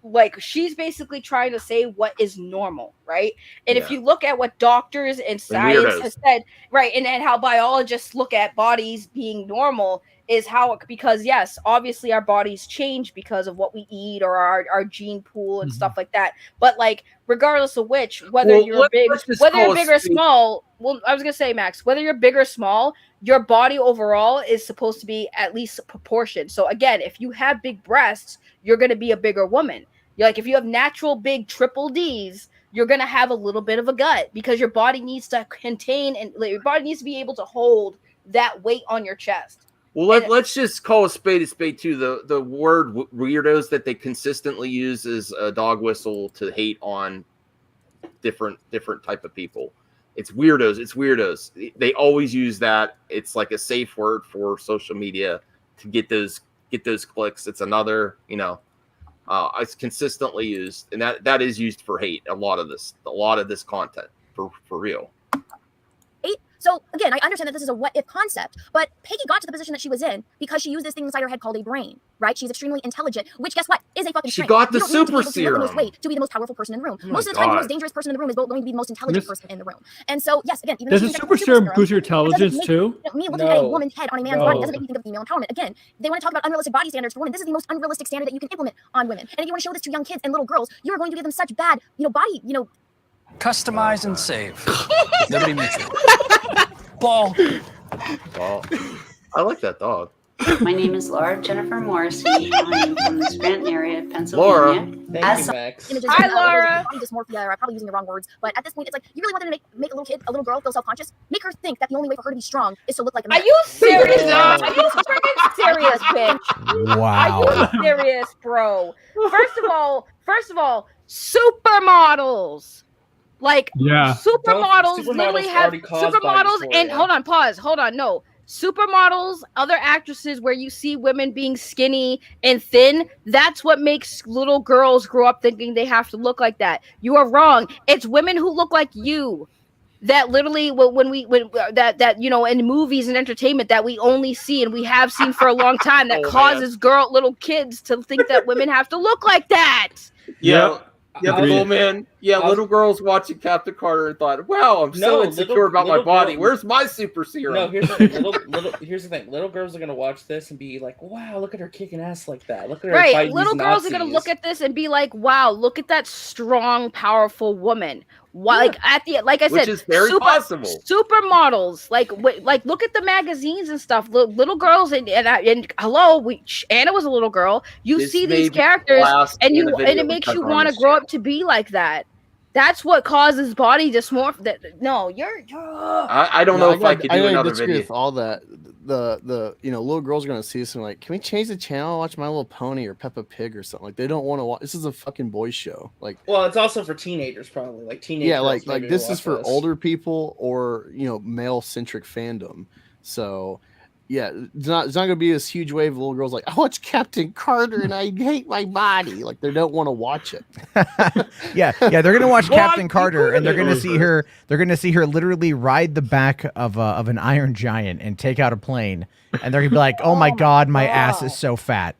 like she's basically trying to say what is normal, right? And if you look at what doctors and science has said, right, and how biologists look at bodies being normal is because yes, obviously our bodies change because of what we eat or our gene pool and stuff like that. But like regardless of which, whether you're big or small, well, I was gonna say, Max, whether you're big or small, your body overall is supposed to be at least proportioned. So again, if you have big breasts, you're gonna be a bigger woman. Like if you have natural big triple Ds, you're gonna have a little bit of a gut because your body needs to contain and your body needs to be able to hold that weight on your chest. Well, let's just call a spade too. The word weirdos that they consistently use is a dog whistle to hate on different type of people. It's weirdos. It's weirdos. They always use that. It's like a safe word for social media to get those clicks. It's another, it's consistently used, and that is used for hate. A lot of this content for real. So again, I understand that this is a what if concept, but Peggy got to the position that she was in because she used this thing inside her head called a brain, right? She's extremely intelligent, which guess what is a fucking She strength. got the You don't need to be super able to lift the most serum. weight to be the most powerful person in the room. Oh Most my of the time, the God. most dangerous person in the room is going to be the most intelligent person in the room. And so yes, again, even Does though the she's super serum boost your that doesn't intelligence make- too? Me looking at a No. woman's head on a man's body doesn't make me think of female empowerment. Again, they want to talk about unrealistic body standards for women. This is the most unrealistic standard that you can implement on women. And if you want to show this to young kids and little girls, you are going to give them such bad, body, Customize and save. Liberty Mutual. Ball. Oh, I like that dog. My name is Laura Jennifer Morrissey. I'm from the Scranton area of Pennsylvania. Laura. Thank you, Max. images Hi, of, Laura. body dysmorphia, or I'm probably using the wrong words, but at this point, it's like you really want them to make a little girl feel self-conscious. Make her think that the only way for her to be strong is to look like a man. Are you serious? No. Are you freaking serious, bitch? Wow. Are you serious, bro? First of all, supermodels. Like Yeah. supermodels Supermodels literally have already caused supermodels body and dysphoria. hold on, no. Supermodels, other actresses where you see women being skinny and thin, that's what makes little girls grow up thinking they have to look like that. You are wrong. It's women who look like you that literally in movies and entertainment that we only see and we have seen for a long time that causes little kids to think that women have to look like that. Yeah. Yeah, Agreed. little man. Yeah, little girls watching Captain Carter and thought, "Wow, I'm so insecure about my body. Where's my super serum?" No, here's the thing. Here's the thing. Little girls are gonna watch this and be like, "Wow, look at her kicking ass like that. Look at her Right, fighting little these girls are gonna Nazis." look at this and be like, "Wow, look at that strong, powerful woman." Why, like I said, which is very possible. Supermodels, like look at the magazines and stuff. Little girls and hello, Anna was a little girl. You This see may these be characters, last and in the video it makes we you cover on want to this grow channel. up to be like that. That's what causes body dysmorphia. No, you're. I don't know if I could do another disagree video. with all that. The little girls are gonna see this and like, can we change the channel and watch My Little Pony or Peppa Pig or something? Like they don't want to watch. This is a fucking boys show. Like, well, it's also for teenagers, probably like teenagers. yeah, like this is for older people or male centric fandom. So yeah, it's not gonna be this huge wave of little girls like, I watch Captain Carter and I hate my body. Like they don't want to watch it. yeah, they're gonna watch Captain Carter and they're gonna see her. They're gonna see her literally ride the back of an iron giant and take out a plane, and they're gonna be like, "Oh my god, my ass is so fat."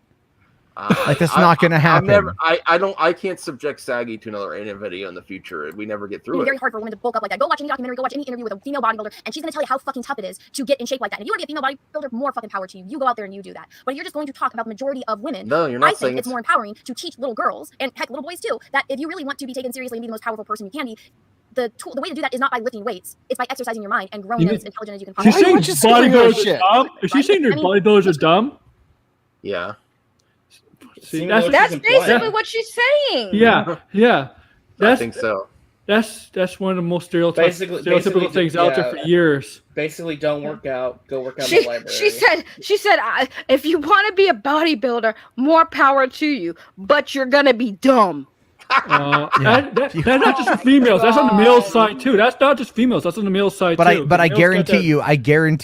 Like that's not gonna happen. I can't subject Saggy to another anime video in the future. We never get through It's very it. hard for a woman to bulk up like that. Go watch any documentary, go watch any interview with a female bodybuilder, and she's going to tell you how fucking tough it is to get in shape like that. And if you want to be a female bodybuilder, more fucking power to you. You go out there and you do that. But if you're just going to talk about the majority of women, No, you're not I saying think it's more empowering to teach little girls, and heck, little boys too, that if you really want to be taken seriously and be the most powerful person you can be, the way to do that is not by lifting weights. It's by exercising your mind and growing as intelligent as you can She's possibly. saying bodybuilders are dumb? Is she saying their bodybuilders are dumb? Yeah. See, That's basically what she's saying. Yeah. I think so. That's one of the most stereotypical things out there for years. Basically, don't work out. Go work out in the library. She said, if you want to be a bodybuilder, more power to you, but you're gonna be dumb. That's not just for females. That's on the male side too. That's not just females. That's on the male side too. But I guarantee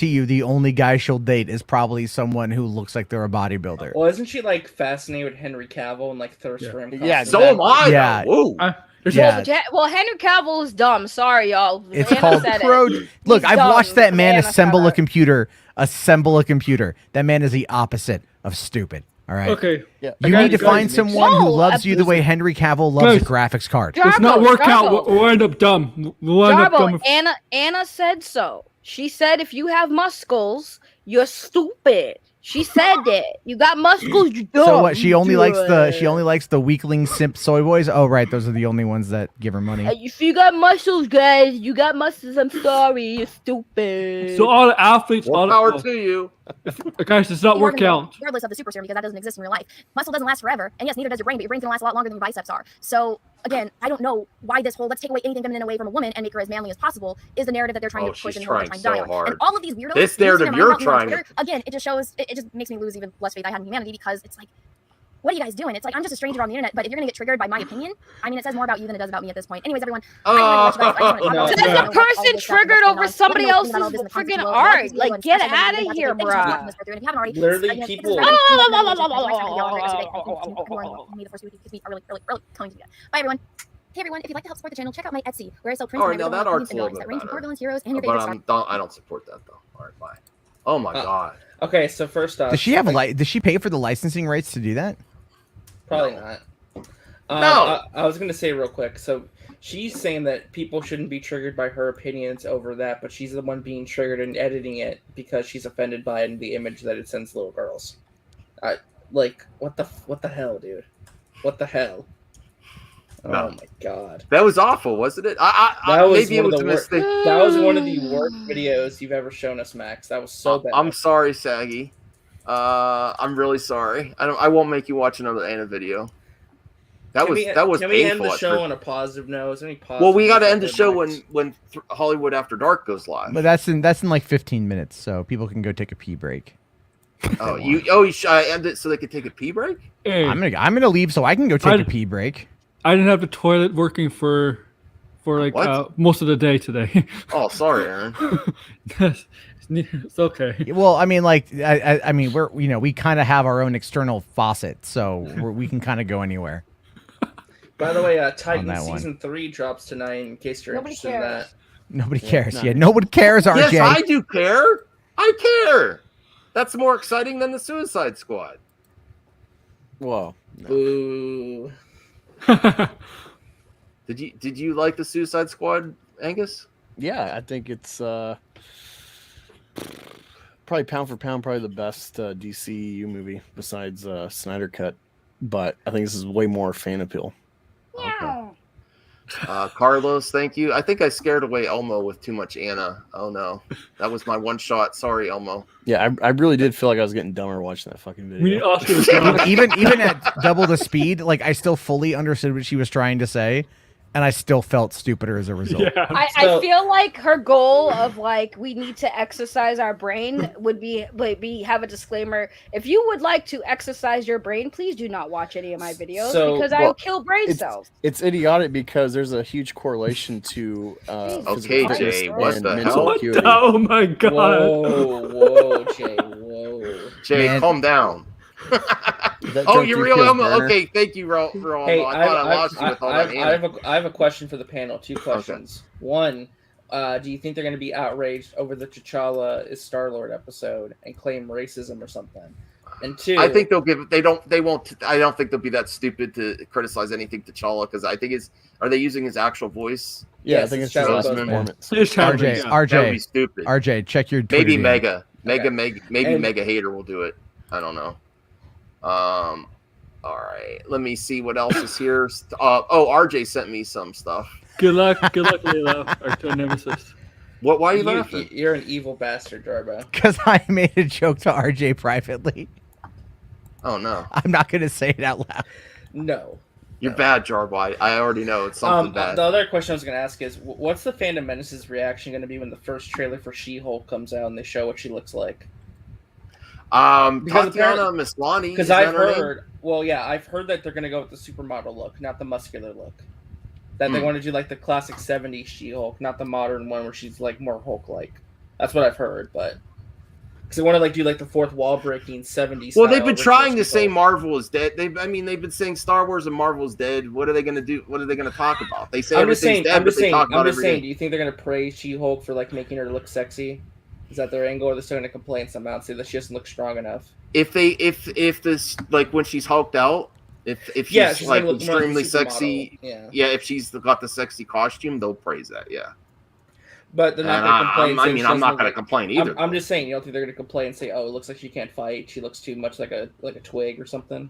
you, the only guy she'll date is probably someone who looks like they're a bodybuilder. Well, isn't she like fascinated with Henry Cavill and like thirst for him? Yeah, so am I. Yeah. Whoa. Well, Henry Cavill is dumb. Sorry, y'all. It's Anna called said pro. it. Look, He's I've dumb. watched that man Anna assemble said a it. computer. Assemble a computer. That man is the opposite of stupid. All right. Okay. Yeah. You need to find someone who loves you the way Henry Cavill loves a Guys, graphics card. Let's not work out. We'll end up dumb. We'll end up dumb. Anna said so. She said if you have muscles, you're stupid. She said that. You got muscles, you dumb. So what? She only likes the weakling simp soy boys. Oh right, those are the only ones that give her money. If you got muscles, guys, you got muscles. I'm sorry, you're stupid. So all the athletes, More power to you. Guys, does not work out. Regardless of the super serum, because that doesn't exist in real life. Muscle doesn't last forever, and yes, neither does your brain. But your brain's gonna last a lot longer than your biceps are. So again, I don't know why this whole let's take away anything feminine away from a woman and make her as manly as possible is the narrative that they're trying to push and they're trying to die on. And all of these weirdos. This narrative you're trying to. Again, it just shows. It just makes me lose even less faith I have in humanity because it's like, what are you guys doing? It's like I'm just a stranger on the internet, but if you're gonna get triggered by my opinion, I mean, it says more about you than it does about me at this point. Anyways, everyone. Says the person triggered over somebody else's friggin' art. Like, get out of here, bruh. Literally, people. Bye, everyone. Hey everyone, if you'd like to help support the channel, check out my Etsy, where I sell prints Alright, and now that art's a little bit that range from core better. villains, heroes, and your But favorite stars. I don't support that though. Alright, bye. Oh my god. Okay, so first off, Does she have does she pay for the licensing rights to do that? Probably not. No. I was gonna say real quick. So she's saying that people shouldn't be triggered by her opinions over that, but she's the one being triggered and editing it because she's offended by it and the image that it sends little girls. Like what the hell, dude? What the hell? No. Oh my god. That was awful, wasn't it? That was maybe it was a mistake. That was one of the worst videos you've ever shown us, Max. That was so bad. I'm sorry, Saggy. I'm really sorry. I won't make you watch another Anna video. That was painful. Can we end the show on a positive note? Is there any positive? Well, we got to end the show when Hollywood After Dark goes live. But that's in like 15 minutes, so people can go take a pee break. Oh, you should end it so they can take a pee break? Hey, I'm gonna leave so I can go take a pee break. I didn't have the toilet working for like most of the day today. Oh, sorry, Aaron. It's okay. Well, I mean, like, I mean, we kind of have our own external faucet, so we can kind of go anywhere. By the way, Titan season 3 drops tonight. In case you're interested in that. Nobody cares. Yeah, nobody cares. RJ. Yes, I do care. I care. That's more exciting than the Suicide Squad. Whoa. No. Boo. Did you like the Suicide Squad, Angus? Yeah, I think it's probably pound for pound, probably the best DCU movie besides Snyder Cut. But I think this is way more fan appeal. Okay. Carlos, thank you. I think I scared away Elmo with too much Anna. Oh no, that was my one shot. Sorry, Elmo. Yeah, I really did feel like I was getting dumber watching that fucking video. even at double the speed, like I still fully understood what she was trying to say, and I still felt stupider as a result. Yeah. I feel like her goal of like we need to exercise our brain would be have a disclaimer. If you would like to exercise your brain, please do not watch any of my videos because I will kill brain cells. It's idiotic because there's a huge correlation to okay, Jay, what the mental hell? acuity. Oh my god! Whoa, Jay, whoa. Jay, Man. Calm down. Oh, you're real Elmo. Okay, thank you, Ro. Hey, I thought I lost you with all that Anna. I have a question for the panel. 2 questions. Okay. One, do you think they're going to be outraged over the T'Challa is Star-Lord episode and claim racism or something? And 2, I think they won't. I don't think they'll be that stupid to criticize anything T'Challa because I think are they using his actual voice? Yeah, I think it's just his performance. RJ, that would be stupid. RJ, check your Twitter maybe DM. Mega Mega Hater will do it. I don't know. All right, let me see what else is here. RJ sent me some stuff. Good luck, Layla, our nemesis. Why are you laughing? You're an evil bastard, Jarbo. Because I made a joke to RJ privately. Oh no! I'm not gonna say it out loud. No. You're bad, Jarbo. I already know it's something bad. The other question I was going to ask is, what's the Fandom Menace's reaction going to be when the first trailer for She-Hulk comes out and they show what she looks like? Tatiana Maslany. Because I've heard that they're going to go with the supermodel look, not the muscular look. That they want to do like the classic 70s She-Hulk, not the modern one where she's like more Hulk-like. That's what I've heard, but because they want to like do like the fourth wall breaking 70s. Well, they've been trying to say Marvel is dead. They've been saying Star Wars and Marvel is dead. What are they going to do? What are they going to talk about? They say everything's dead, but they talk about everything. Do you think they're going to praise She-Hulk for like making her look sexy? Is that their angle, or they're still going to complain somehow and say that she doesn't look strong enough? If this like when she's hulked out, if she's like extremely sexy, if she's got the sexy costume, they'll praise that, yeah. But they're not going to complain. I mean, I'm not going to complain either. I'm just saying, you don't think they're going to complain and say, "Oh, it looks like she can't fight. She looks too much like a twig or something."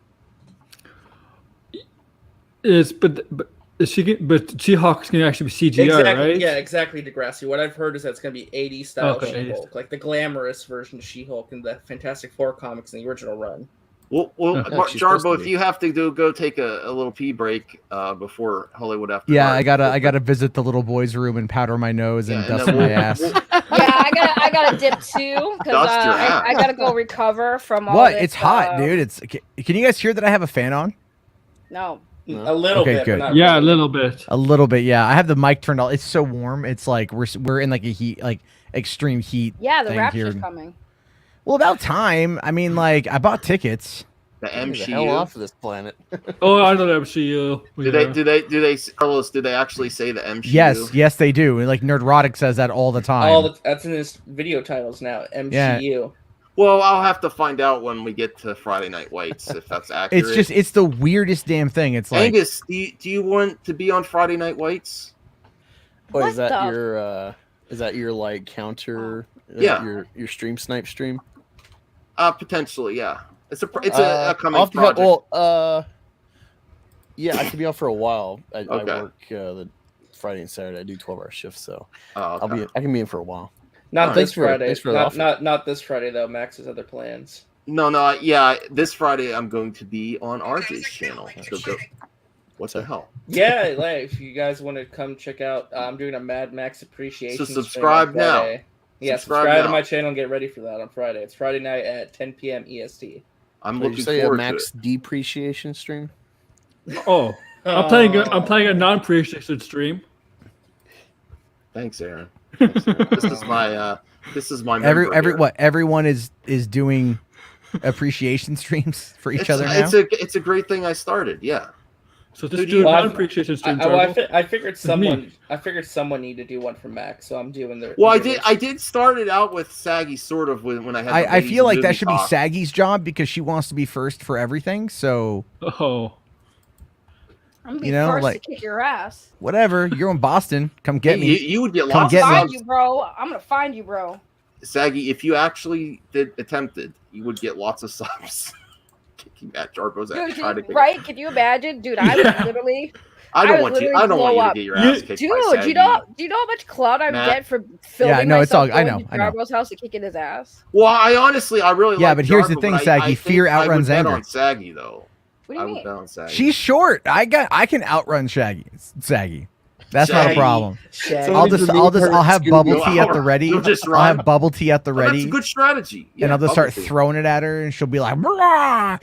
But She-Hulk's going to actually be CGI, right? Yeah, exactly, Degrassi. What I've heard is that it's going to be 80s style She-Hulk, like the glamorous version of She-Hulk in the Fantastic Four comics in the original run. Well, Jarbo, if you have to go take a little pee break before Hollywood After Dark. I gotta visit the little boy's room and powder my nose and dust my ass. I gotta dip too because I gotta go recover from all this. It's hot, dude. Can you guys hear that I have a fan on? No. A little bit. Good. Yeah, a little bit. A little bit, yeah. I have the mic turned on. It's so warm. It's like we're in like a heat, like extreme heat. Yeah, the Rapture's coming. Well, about time. I mean, like I bought tickets. The Get the MCU. hell off of this planet. Oh, I know the MCU. Do they, Carlos? Do they actually say the MCU? Yes, they do. Like Nerdrotic says that all the time. That's in his video titles now. MCU. Well, I'll have to find out when we get to Friday Night Whites if that's accurate. It's the weirdest damn thing. It's like, Angus, do you want to be on Friday Night Whites? Wait, is that your like counter? Your stream snipe stream? Potentially, yeah. It's a upcoming project. Yeah, I could be on for a while. I Okay. work the Friday and Saturday. I do 12-hour shifts, so okay. I can be in for a while. Not this Friday. Thanks for the offer. Not this Friday though. Max has other plans. No, yeah. This Friday I'm going to be on RJ's channel. So what the hell? Yeah, like if you guys want to come check out, I'm doing a Mad Max appreciation. So subscribe now. Yeah, subscribe to my channel and get ready for that on Friday. It's Friday night at 10 p.m. EST. I'm Did looking you say forward a Max to it. depreciation stream? Oh, I'm playing a non-appreciation stream. Thanks, Aaron. This is my everyone is doing appreciation streams for each other now. It's a great thing I started. Yeah. So just do a non-appreciation stream. I figured someone needed to do one for Max, so I'm doing the. Well, I did start it out with Saggy sort of when I had. I feel like that should be Saggy's job because she wants to be first for everything. So. Oh. I'm gonna be first to kick your ass. Whatever, you're in Boston. Come get me. You would get lots of subs. subs. You, bro. I'm gonna find you, bro. Saggy, if you actually attempted, you would get lots of subs. Kicking at Jarbo's ass. Right? Can you imagine, dude? I was literally. I don't want you to get your ass kicked. Dude, by Saggy. do you know how much clout I would get for filming myself going to Jarbo's house and kicking his ass? Well, I really like but here's the thing, Saggy. Fear outruns anger. On Saggy though. What do you mean? She's short. I can outrun Saggy. That's not a problem. I'll have bubble tea at the ready. I'll have bubble tea at the ready. That's a good strategy. And I'll just start throwing it at her, and she'll be like, "Brah!"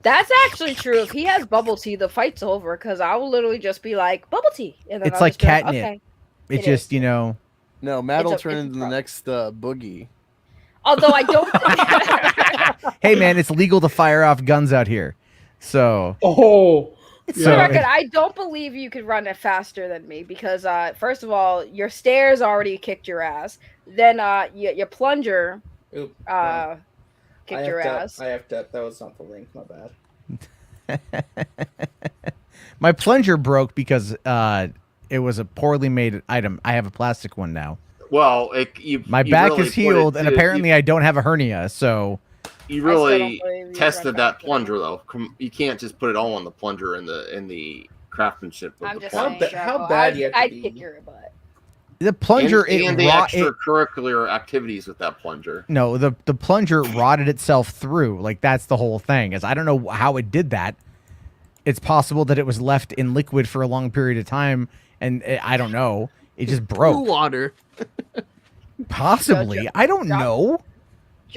That's actually true. If he has bubble tea, the fight's over because I will literally just be like, bubble tea. And then it's like catnip. Okay. It's just, No, Matt will turn into the next Boogie. Although I don't. Hey, man, it's legal to fire off guns out here. So. Oh. So I don't believe you could run it faster than me because, first of all, your stairs already kicked your ass. Then your plunger kicked your ass. I have to. That was not the link. My bad. My plunger broke because it was a poorly made item. I have a plastic one now. Well, my back is healed, and apparently I don't have a hernia. So you really tested that plunger, though. You can't just put it all on the plunger in the craftsmanship of the plunger. How bad you have to I'd be? kick your butt. The plunger and the extracurricular activities with that plunger. No, the plunger rotted itself through. Like that's the whole thing. Is I don't know how it did that. It's possible that it was left in liquid for a long period of time, and I don't know. It just broke. Water. Possibly. I don't know.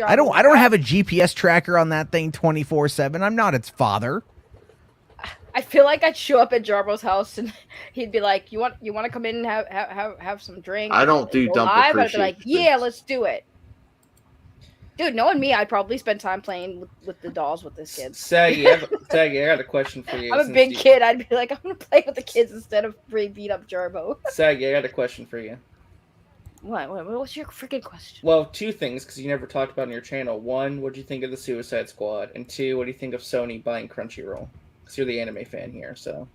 I don't have a GPS tracker on that thing 24/7. I'm not its father. I feel like I'd show up at Jarbo's house and he'd be like, "You want to come in and have some drink?" I don't do dump live. I'd be appreciation like, "Yeah, let's do it." Dude, knowing me, I'd probably spend time playing with the dolls with this kid. Saggy, I got a question for you. I'm a big kid. I'd be like, I'm gonna play with the kids instead of beat up Jarbo. Saggy, I got a question for you. What's your freaking question? Well, two things, because you never talked about on your channel. One, what do you think of the Suicide Squad? And two, what do you think of Sony buying Crunchyroll? Because you're the anime fan here, so.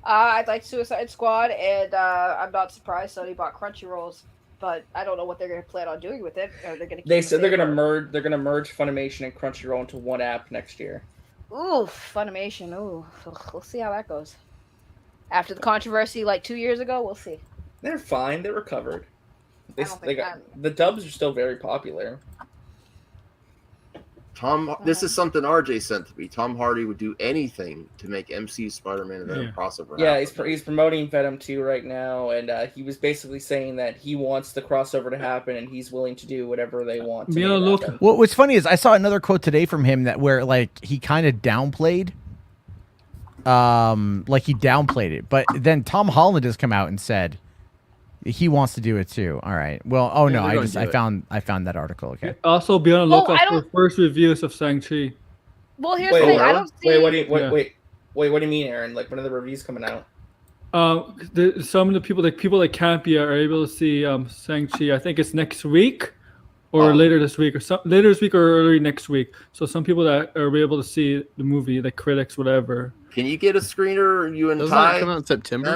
I like Suicide Squad, and I'm not surprised Sony bought Crunchyrolls, but I don't know what they're gonna plan on doing with it. Are they gonna? They said they're gonna merge. They're gonna merge Funimation and Crunchyroll into one app next year. Ooh, Funimation. Ooh, we'll see how that goes. After the controversy like 2 years ago, we'll see. They're fine. They recovered. The dubs are still very popular. This is something RJ sent to me. Tom Hardy would do anything to make MCU Spider-Man and Venom crossover. Yeah, he's promoting Venom 2 right now, and he was basically saying that he wants the crossover to happen, and he's willing to do whatever they want. Well, what's funny is I saw another quote today from him where like he kind of downplayed, it, but then Tom Holland has come out and said he wants to do it too. All right. Well, I found that article. Okay. Also, be on the lookout for first reviews of Shang-Chi. Well, here's the thing. I don't see. Wait, what do you mean, Aaron? Like, when are the reviews coming out? Some of the people that can't be are able to see Shang-Chi. I think it's next week, or later this week, or later this week or early next week. So some people that are able to see the movie, like critics, whatever. Can you get a screener? You and Doesn't Ty? that come out in September?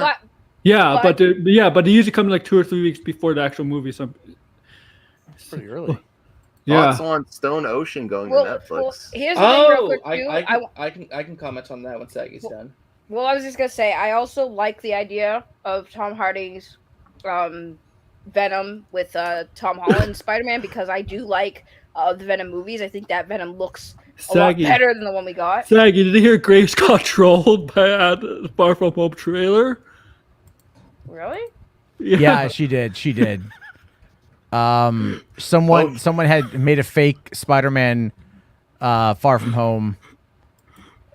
But they usually come like 2 or 3 weeks before the actual movie. So It's pretty early. Thoughts on Stone Ocean going to Netflix? Well, here's the thing, real quick, too. I can comment on that when Saggy's done. Well, I was just gonna say, I also like the idea of Tom Hardy's Venom with Tom Holland Spider-Man, because I do like the Venom movies. I think that Venom looks a lot better than the one we got. Saggy, did you hear Grace got trolled by the Far From Home trailer? Really? Yeah, she did. She did. Someone had made a fake Spider-Man Far From Home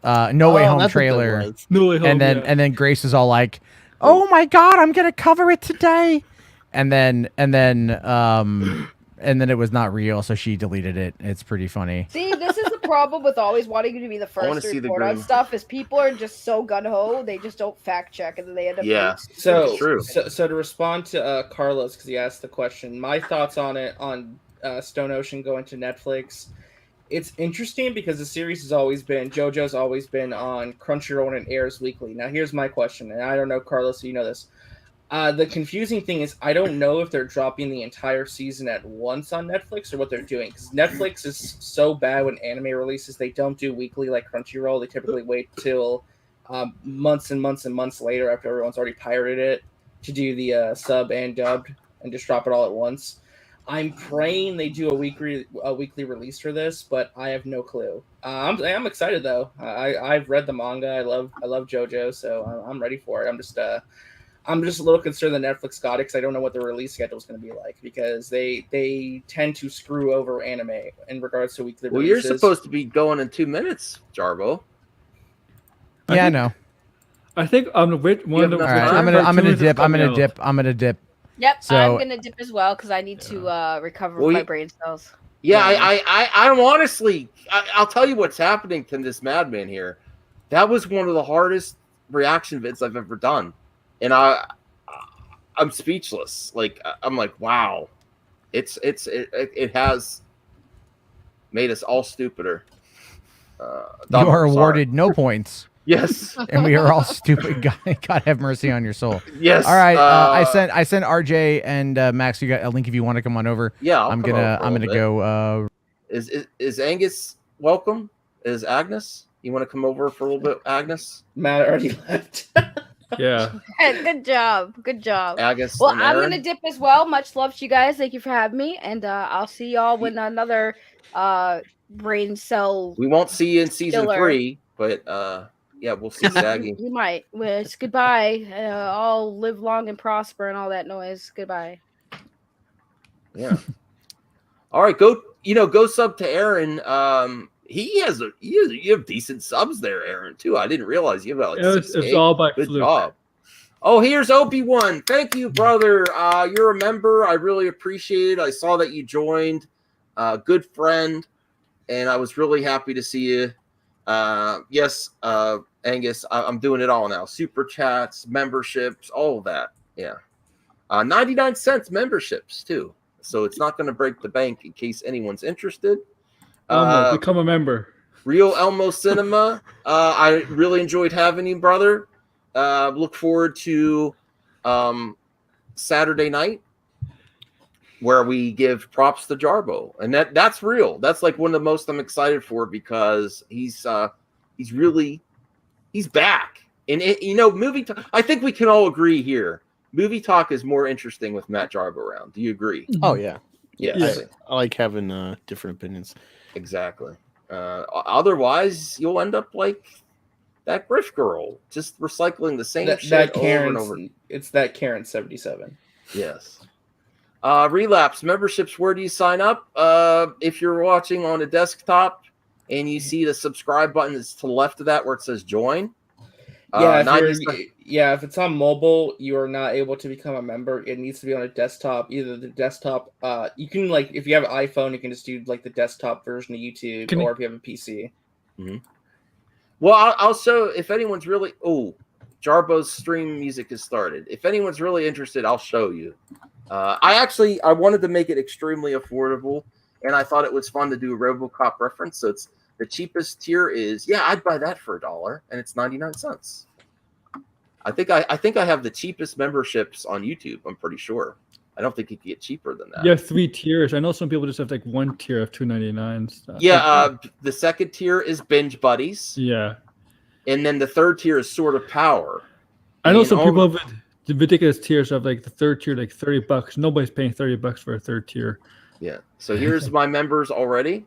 No Way Home trailer. No Way Home, and then Grace is all like, "Oh my god, I'm going to cover it today." And then it was not real, so she deleted it. It's pretty funny. See, this is the problem with always wanting to be the first to report on stuff, is people are just so gung-ho, they just don't fact check, and then they end up So to respond to Carlos, because he asked the question, my thoughts on it, on Stone Ocean going to Netflix, it's interesting because the series has always been, JoJo's always been on Crunchyroll and it airs weekly. Now here's my question, and I don't know, Carlos, if you know this. The confusing thing is, I don't know if they're dropping the entire season at once on Netflix or what they're doing. Because Netflix is so bad when anime releases. They don't do weekly like Crunchyroll. They typically wait till months and months and months later, after everyone's already pirated it, to do the sub and dubbed and just drop it all at once. I'm praying they do a weekly release for this, but I have no clue. I'm excited though. I've read the manga. I love JoJo, so I'm ready for it. I'm just a little concerned that Netflix got it, because I don't know what the release schedule is going to be like, because they tend to screw over anime in regards to weekly releases. You're supposed to be going in 2 minutes, Jarbo. I know. I think I'm gonna dip. I'm gonna dip. Yep, so, I'm gonna dip as well, because I need to recover my brain cells. Yeah, I'm honestly, I'll tell you what's happening to this madman here. That was one of the hardest reaction vids I've ever done. And I'm speechless. Like, I'm like, wow, it has made us all stupider. You are awarded no points. Yes, and we are all stupid. God have mercy on your soul. Yes. All right. I sent RJ and Max. You got a link if you want to come on over. Yeah, I'm gonna go. Is Angus welcome? Is Agnes? You want to come over for a little bit, Agnes? Matt already left. Yeah. Good job. Agnes. Well, I'm gonna dip as well. Much love to you guys. Thank you for having me, and I'll see y'all when another brain cell. We won't see you in season 3, but yeah, we'll see Saggy. You might. It's goodbye. All live long and prosper and all that noise. Goodbye. Yeah. All right, go sub to Aaron. You have decent subs there, Aaron, too. I didn't realize you have like 6 it's all by Good fluke. job. Oh, here's Obi-Wan. Thank you, brother. You're a member. I really appreciate it. I saw that you joined. Good friend, and I was really happy to see you. Yes, Angus, I'm doing it all now. Super chats, memberships, all of that. Yeah. 99 cents memberships, too. So it's not going to break the bank in case anyone's interested. Become a member. Real Elmo Cinema. I really enjoyed having you, brother. Look forward to Saturday night, where we give props to Jarbo, and that's real. That's like one of the most I'm excited for, because he's back. And movie talk. I think we can all agree here. Movie talk is more interesting with Matt Jarbo around. Do you agree? Oh yeah. Yes. I like having different opinions. Exactly. Otherwise, you'll end up like that Griff girl, just recycling the same shit over and over. It's that Karen 77. Yes. Relapse memberships. Where do you sign up? If you're watching on a desktop and you see the subscribe button that's to the left of that where it says join. If it's on mobile, you are not able to become a member. It needs to be on a desktop. Either the desktop, you can, like, if you have an iPhone, you can just do like the desktop version of YouTube, or if you have a PC. Mm-hmm. Well, I'll show if anyone's really. Oh, Jarbo's stream music has started. If anyone's really interested, I'll show you. I wanted to make it extremely affordable, and I thought it was fun to do a RoboCop reference. So it's the cheapest tier is I'd buy that for $1, and it's 99 cents. I think I have the cheapest memberships on YouTube. I'm pretty sure. I don't think you can get cheaper than that. You have 3 tiers. I know some people just have like 1 tier of $2.99 stuff. Yeah, the second tier is Binge Buddies. Yeah. And then the third tier is Sword of Power. I know some people have the ridiculous tiers of like the third tier, like $30. Nobody's paying $30 for a third tier. Yeah. So here's my members already.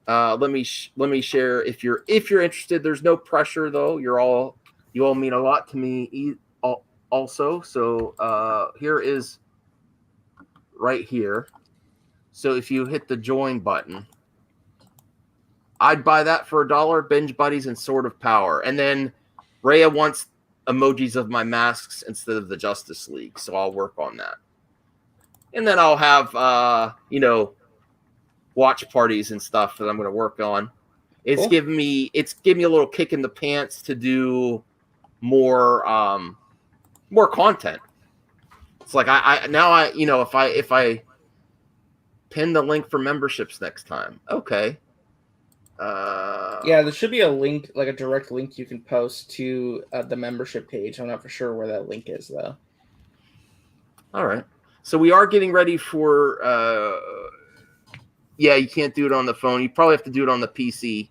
Let me share if you're interested. There's no pressure though. You all mean a lot to me also. So here is right here. So if you hit the join button, I'd buy that for $1. Binge Buddies and Sword of Power. And then Rhea wants emojis of my masks instead of the Justice League, so I'll work on that. And then I'll have watch parties and stuff that I'm going to work on. It's cool. giving me a little kick in the pants to do more content. It's like if I pin the link for memberships next time. Okay. There should be a link, like a direct link you can post to the membership page. I'm not for sure where that link is though. All right. So we are getting ready for you can't do it on the phone. You probably have to do it on the PC.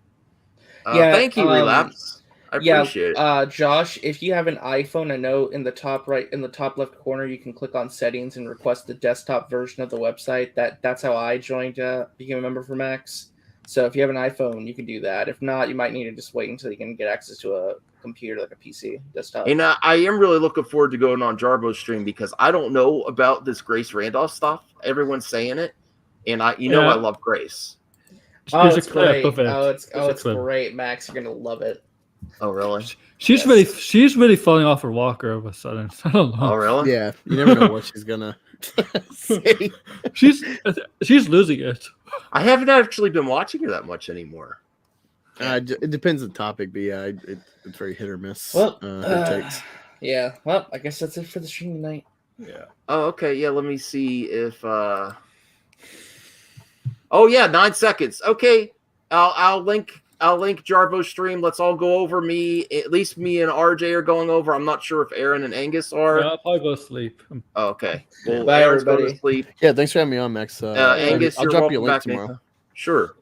Thank you, Relapse. I appreciate it. Josh, if you have an iPhone, I know in the top left corner you can click on settings and request the desktop version of the website. That's how I joined became a member for Max. So if you have an iPhone, you can do that. If not, you might need to just wait until you can get access to a computer, like a PC desktop. And I am really looking forward to going on Jarbo's stream because I don't know about this Grace Randolph stuff. Everyone's saying it, and I love Grace. It's great. It's great, Max. You're gonna love it. Oh, really? She's really falling off her walker all of a sudden. I don't know. Oh, really? Yeah, you never know what she's gonna say. She's losing it. I haven't actually been watching her that much anymore. It depends on the topic, but yeah, it's very hit or miss. Well, it takes. Yeah. Well, I guess that's it for the stream tonight. Yeah. Oh, okay. Yeah. Let me see if. Oh yeah, 9 seconds. Okay, I'll link Jarbo's stream. Let's all go over me. At least me and RJ are going over. I'm not sure if Aaron and Angus are. Yeah, I'll probably go to sleep. Oh, okay. Well, Bye, Aaron's everybody. going to sleep. Yeah, thanks for having me on, Max. Angus, I'll you're drop you a link back tomorrow. Sure.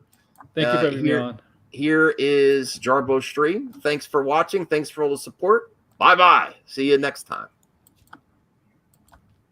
Thank you for having me on. Here is Jarbo's stream. Thanks for watching. Thanks for all the support. Bye-bye. See you next time.